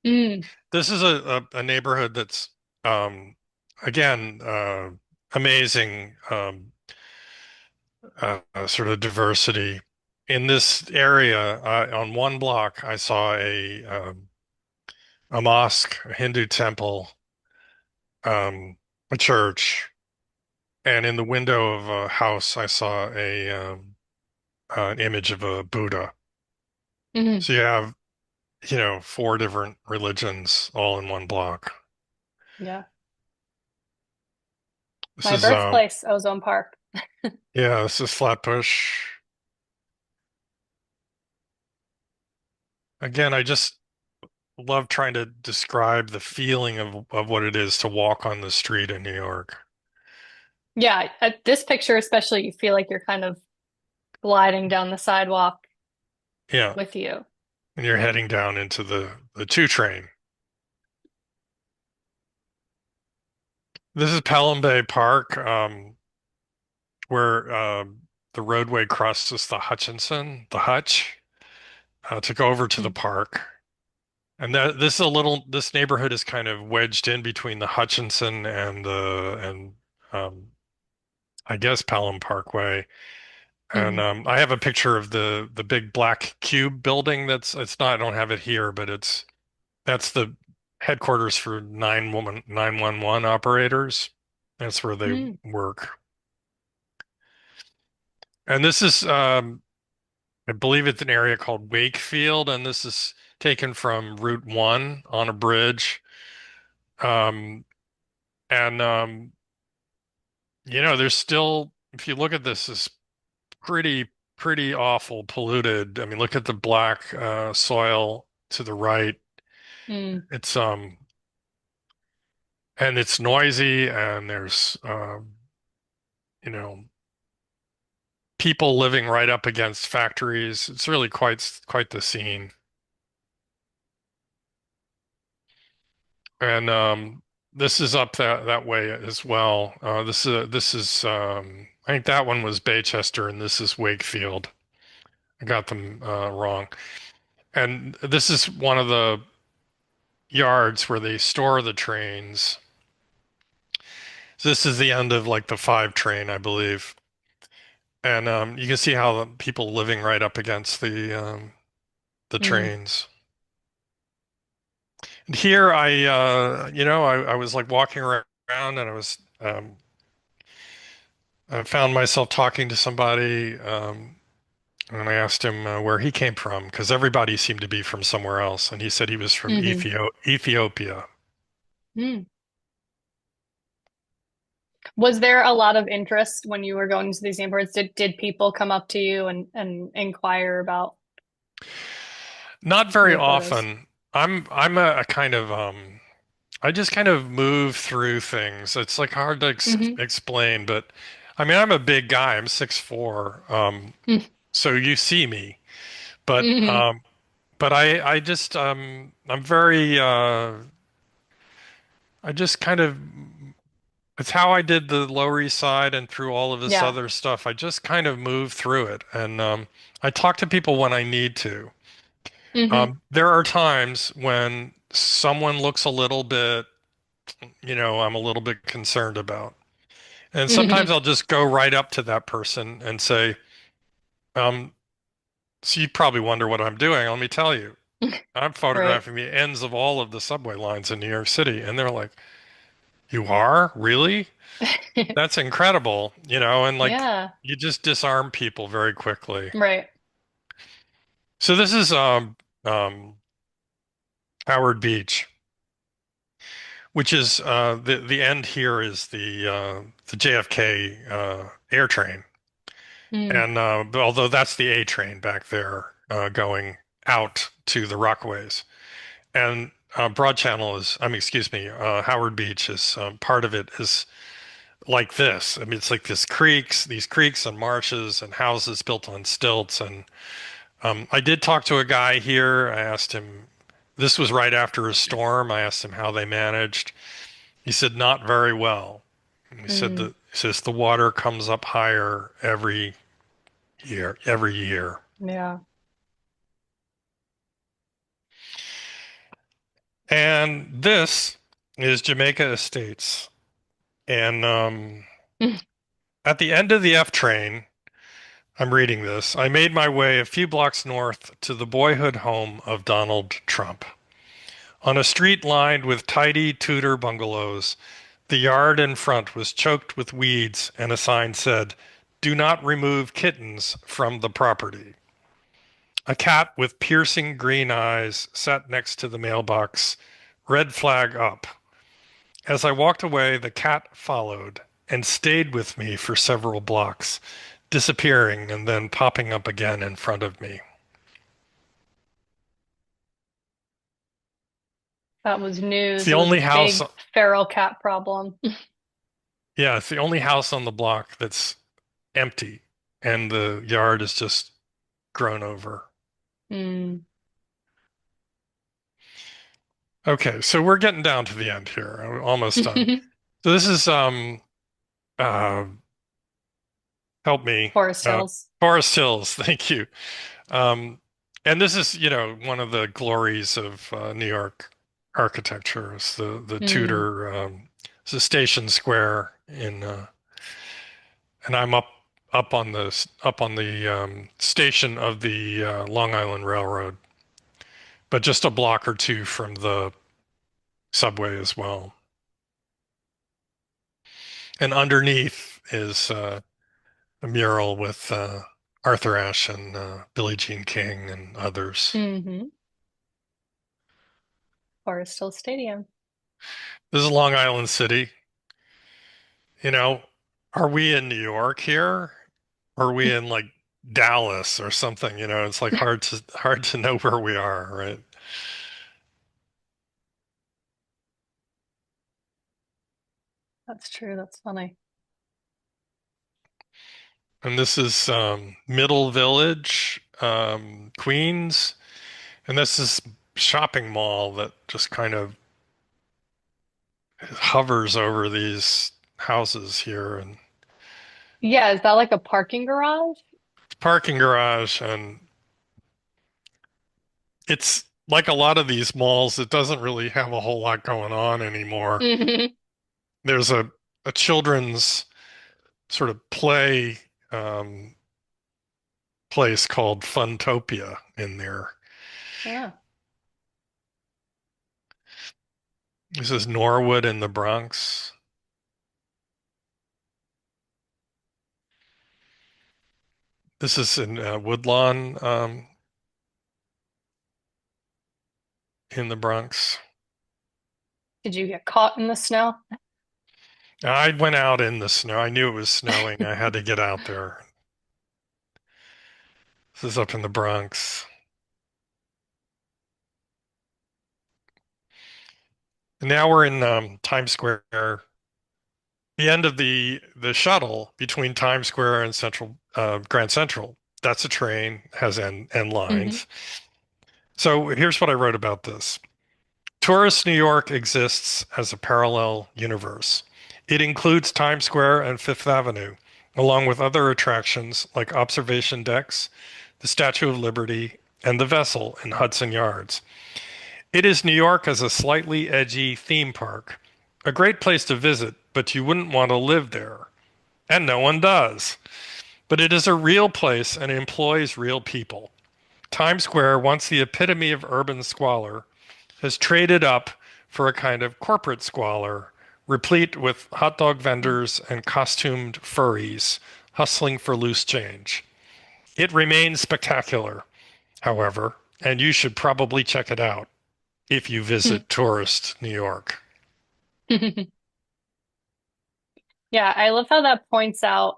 Mm, This is a neighborhood that's again amazing sort of diversity. In this area, on one block, I saw a mosque, a Hindu temple, a church, and in the window of a house, I saw an image of a Buddha. mhm. So you have, four different religions all in one block. Yeah. This My is birthplace, Ozone Park. yeah, this is Flatbush. Again, I just love trying to describe the feeling of what it is to walk on the street in New York. Yeah, at this picture especially, you feel like you're kind of gliding down the sidewalk Yeah, with you. and you're heading down into the two train. This is Pelham Bay Park, where the roadway crosses the Hutchinson, the Hutch, to go over to the Mm. park. And this neighborhood is kind of wedged in between the Hutchinson and um, I guess Pelham Parkway. And Mhm. I have a picture of the big black cube building. It's not. I don't have it here, but that's the headquarters for 911 operators. That's where they Mm. work. And this is, I believe it's an area called Wakefield, and this is taken from Route One on a bridge. Um, and there's still, if you look at this, it's pretty awful polluted. I mean, look at the black soil to the right. Mm. It's and it's noisy, and there's you know people living right up against factories. It's really quite the scene. And this is up that way as well. This is I think that one was Baychester, and this is Wakefield. I got them wrong. And this is one of the yards where they store the trains. So this is the end of like the five train, I believe. And you can see how the people living right up against the Mm. trains. And here I was like walking around, and I found myself talking to somebody, and I asked him where he came from because everybody seemed to be from somewhere else, and he said he was from Mhm. Ethiopia. Mm. Was there a lot of interest when you were going to these neighborhoods? Did people come up to you and inquire about Not very your photos? often. I'm a kind of I just kind of move through things. It's like hard to Hmm. explain, but I mean I'm a big guy. I'm 6'4". So you see me, but Hmm. I just I'm very I just kind of it's how I did the Lower East Side and through all of this Yeah. other stuff. I just kind of move through it, and I talk to people when I need to. Hmm. There are times when someone looks a little bit, I'm a little bit concerned about. And sometimes Hmm. I'll just go right up to that person and say, um, so you probably wonder what I'm doing. Let me tell you. I'm Right. photographing the ends of all of the subway lines in New York City. And they're like, you are? Really? That's incredible, and like Yeah. you just disarm people very quickly. Right. So this is um Howard Beach, which is the end here is the JFK air train. Mm. And although that's the A train back there going out to the Rockaways. And Broad Channel is, I mean, excuse me, Howard Beach is part of it is like this. I mean, it's like these creeks and marshes and houses built on stilts. And I did talk to a guy here. I asked him, this was right after a storm. I asked him how they managed. He said, not very well. And he said Mm. that, he says the water comes up higher every year. Yeah. And this is Jamaica Estates. And at the end of the F train, I'm reading this. I made my way a few blocks north to the boyhood home of Donald Trump. On a street lined with tidy Tudor bungalows, the yard in front was choked with weeds, and a sign said, "Do not remove kittens from the property." A cat with piercing green eyes sat next to the mailbox, red flag up. As I walked away, the cat followed and stayed with me for several blocks, disappearing and then popping up again in front of me. That was It's news. the It was a only house, big feral cat problem. yeah, it's the only house on the block that's empty, and the yard is just grown over. Mm. Okay, so we're getting down to the end here. I'm almost done. So this is uh help me. Forest Uh Hills. Forest Hills, thank you. Um and this is, one of the glories of New York architecture is the Mm. Tudor it's a Station Square in and I'm up on the station of the Long Island Railroad, but just a block or two from the subway as well. And underneath is a mural with Arthur Ashe and Billie Jean King and others. Hmm. Forest Hills Stadium. This is Long Island City. You know, are we in New York here? Or are we in like Dallas or something? It's like hard to know where we are, right? That's true. That's funny. And this is Middle Village, Queens, and this is shopping mall that just kind of hovers over these houses here and Yeah, is that like a parking garage? parking garage. And it's like a lot of these malls, it doesn't really have a whole lot going on anymore. Hmm. There's a children's sort of play um, place called Funtopia in there. Yeah. This is Norwood in the Bronx. This is in Woodlawn in the Bronx. Did you get caught in the snow? I went out in the snow. I knew it was snowing. I had to get out there. This is up in the Bronx. And now we're in Times Square, the end of the shuttle between Times Square and Central Grand Central. That's a train, has end Hmm. lines. So here's what I wrote about this. Tourist New York exists as a parallel universe. It includes Times Square and Fifth Avenue, along with other attractions like observation decks, the Statue of Liberty, and the Vessel in Hudson Yards. It is New York as a slightly edgy theme park. A great place to visit, but you wouldn't want to live there. And no one does. But it is a real place and employs real people. Times Square, once the epitome of urban squalor, has traded up for a kind of corporate squalor, replete with hot dog vendors and costumed furries hustling for loose change. It remains spectacular, however, and you should probably check it out if you visit tourist New York. Yeah, I love how that points out,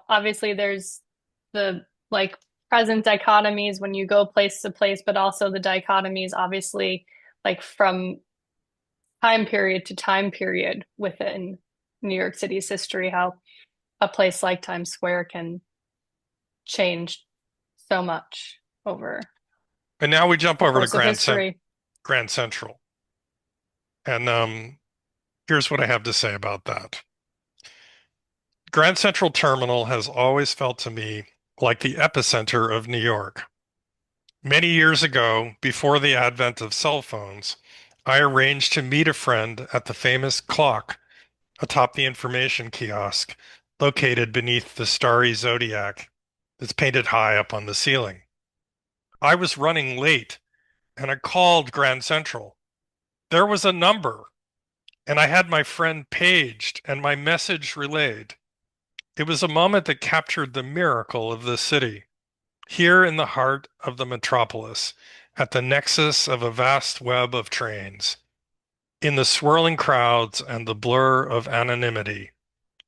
obviously there's the like present dichotomies when you go place to place, but also the dichotomies, obviously, like from time period to time period within New York City's history, how a place like Times Square can change so much over And now we jump the over to course of history. Grand Central. And here's what I have to say about that. Grand Central Terminal has always felt to me like the epicenter of New York. Many years ago, before the advent of cell phones, I arranged to meet a friend at the famous clock atop the information kiosk located beneath the starry zodiac that's painted high up on the ceiling. I was running late and I called Grand Central. There was a number and I had my friend paged and my message relayed. It was a moment that captured the miracle of the city. Here in the heart of the metropolis, at the nexus of a vast web of trains, in the swirling crowds and the blur of anonymity,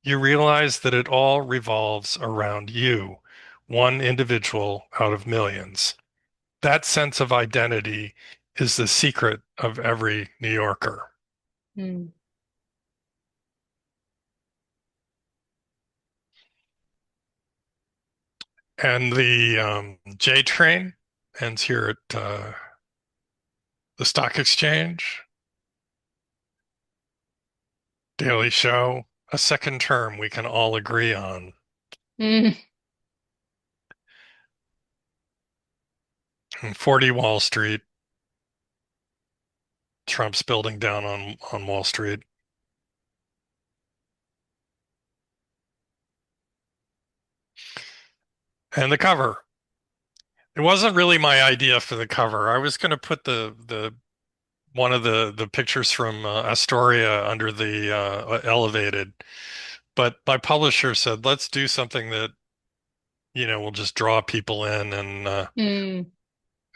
you realize that it all revolves around you, one individual out of millions. That sense of identity is the secret of every New Yorker. Mm. And the J train ends here at the Stock Exchange, Daily Show, a second term we can all agree on. Mm. 40 Wall Street, Trump's building down on Wall Street. And the cover. It wasn't really my idea for the cover. I was going to put the one of the pictures from Astoria under the elevated, but my publisher said, let's do something that, will just draw people in, and Mm.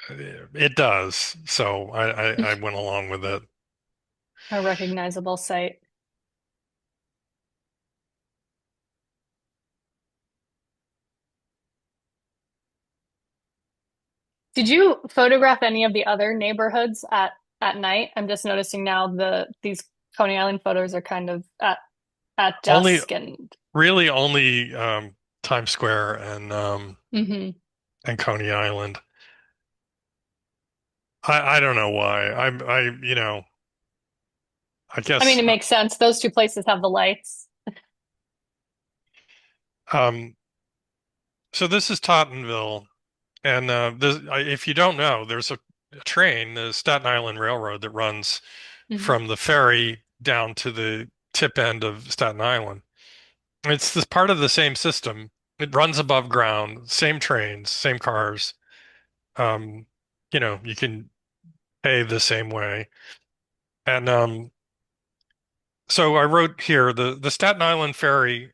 it does. So I went along with it. A recognizable site. Did you photograph any of the other neighborhoods at night? I'm just noticing now these Coney Island photos are kind of at Only, dusk and really only Times Square hmm. and Coney Island. I don't know why. I I mean, guess it makes sense. Those two places have the lights. um so this is Tottenville, and if you don't know, there's a train, the Staten Island Railroad, that runs Hmm. from the ferry down to the tip end of Staten Island. It's this part of the same system. It runs above ground, same trains, same cars. Um, you can pay the same way. And so I wrote here the Staten Island ferry,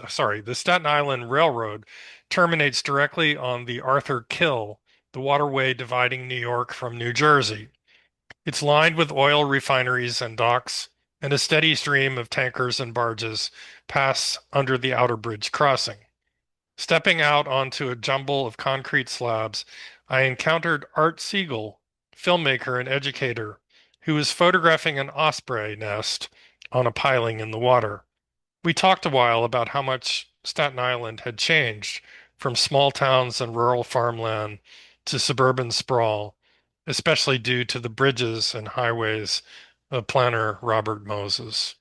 sorry, the Staten Island Railroad terminates directly on the Arthur Kill, the waterway dividing New York from New Jersey. It's lined with oil refineries and docks, and a steady stream of tankers and barges pass under the outer bridge crossing. Stepping out onto a jumble of concrete slabs, I encountered Art Siegel, filmmaker and educator, who was photographing an osprey nest on a piling in the water. We talked a while about how much Staten Island had changed from small towns and rural farmland to suburban sprawl, especially due to the bridges and highways of planner Robert Moses.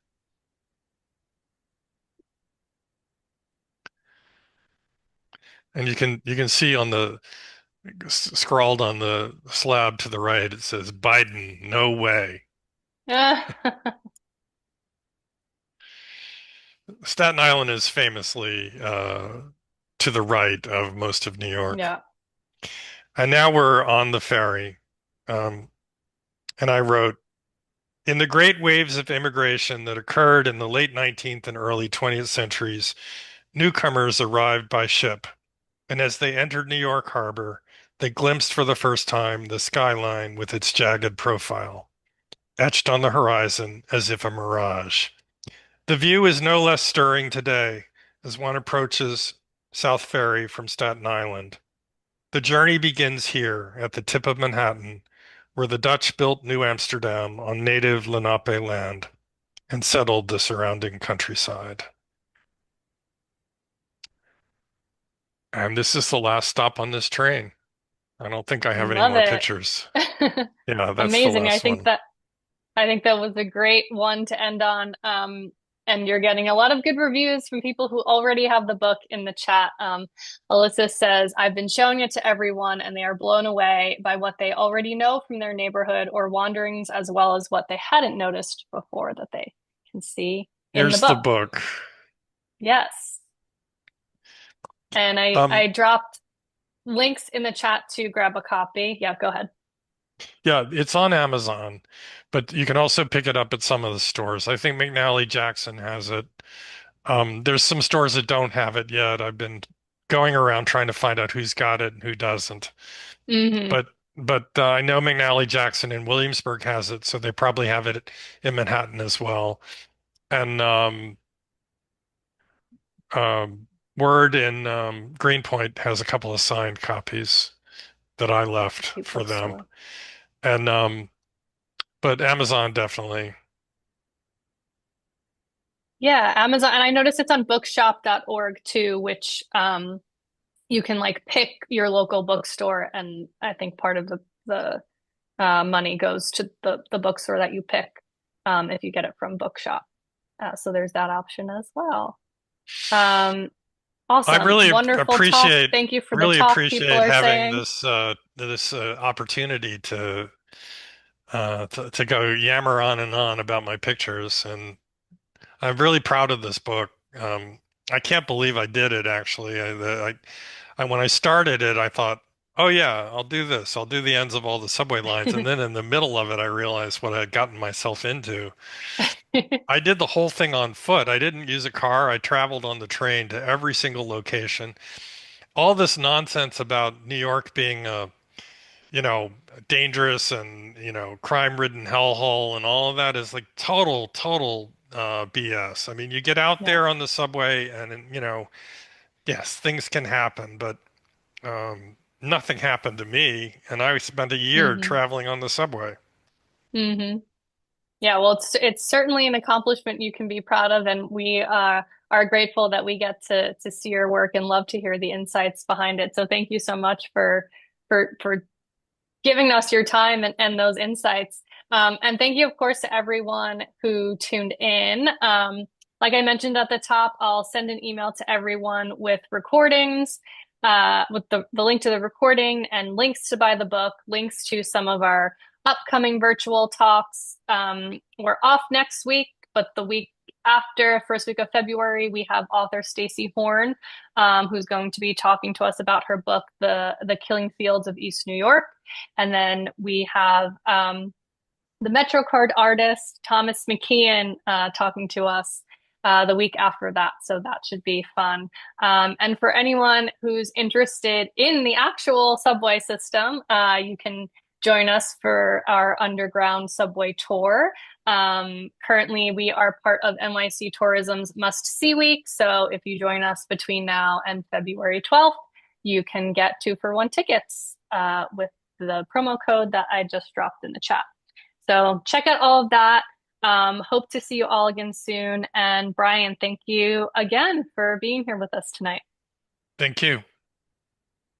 And you can see on the scrawled on the slab to the right, it says Biden, no way. Staten Island is famously to the right of most of New York. Yeah. And now we're on the ferry. Um, and I wrote, in the great waves of immigration that occurred in the late 19th and early 20th centuries, newcomers arrived by ship. And as they entered New York Harbor, they glimpsed for the first time the skyline with its jagged profile, etched on the horizon as if a mirage. The view is no less stirring today as one approaches South Ferry from Staten Island. The journey begins here at the tip of Manhattan, where the Dutch built New Amsterdam on native Lenape land and settled the surrounding countryside. And this is the last stop on this train. I don't think I have any Love more it. pictures. Yeah, that's the Amazing. last one. I think that was a great one to end on. And you're getting a lot of good reviews from people who already have the book in the chat. Alyssa says, I've been showing it to everyone and they are blown away by what they already know from their neighborhood or wanderings, as well as what they hadn't noticed before that they can see in the Here's the book. book. Yes. And Um, I dropped links in the chat to grab a copy. Yeah, go ahead. yeah, it's on Amazon, but you can also pick it up at some of the stores. I think McNally Jackson has it. There's some stores that don't have it yet. I've been going around trying to find out who's got it and who doesn't. Hmm. But I know McNally Jackson in Williamsburg has it, so they probably have it in Manhattan as well. And um, Word in Greenpoint has a couple of signed copies that I left Cute for them. bookstore. And but Amazon definitely. Yeah, Amazon. And I noticed it's on bookshop.org too, which you can like pick your local bookstore. And I think part of the money goes to the bookstore that you pick if you get it from Bookshop. So there's that option as well. Um, I awesome. really Wonderful talk. appreciate Thank you for the really talk, people appreciate are having saying. this opportunity to go yammer on and on about my pictures, and I'm really proud of this book. I can't believe I did it actually. When I started it, I thought, oh yeah, I'll do this. I'll do the ends of all the subway lines, and then in the middle of it, I realized what I had gotten myself into. I did the whole thing on foot. I didn't use a car. I traveled on the train to every single location. All this nonsense about New York being dangerous and, crime-ridden hellhole and all of that is like total BS. I mean, you get out Yeah. there on the subway and, yes, things can happen, but nothing happened to me. And I spent a year Hmm. traveling on the subway. Hmm. Yeah, well, it's certainly an accomplishment you can be proud of, and we are grateful that we get to see your work and love to hear the insights behind it. So thank you so much for giving us your time and those insights. And thank you, of course, to everyone who tuned in. Like I mentioned at the top, I'll send an email to everyone with recordings, with the link to the recording and links to buy the book, links to some of our upcoming virtual talks. We're off next week, but the week after, first week of February, we have author Stacey Horn, who's going to be talking to us about her book, The Killing Fields of East New York. And then we have the MetroCard artist, Thomas McKeon, talking to us the week after that. So that should be fun. And for anyone who's interested in the actual subway system, you can join us for our underground subway tour. Currently, we are part of NYC Tourism's Must See Week. So if you join us between now and February 12th, you can get 2-for-1 tickets with the promo code that I just dropped in the chat. So check out all of that. Hope to see you all again soon. And Brian, thank you again for being here with us tonight. Thank you.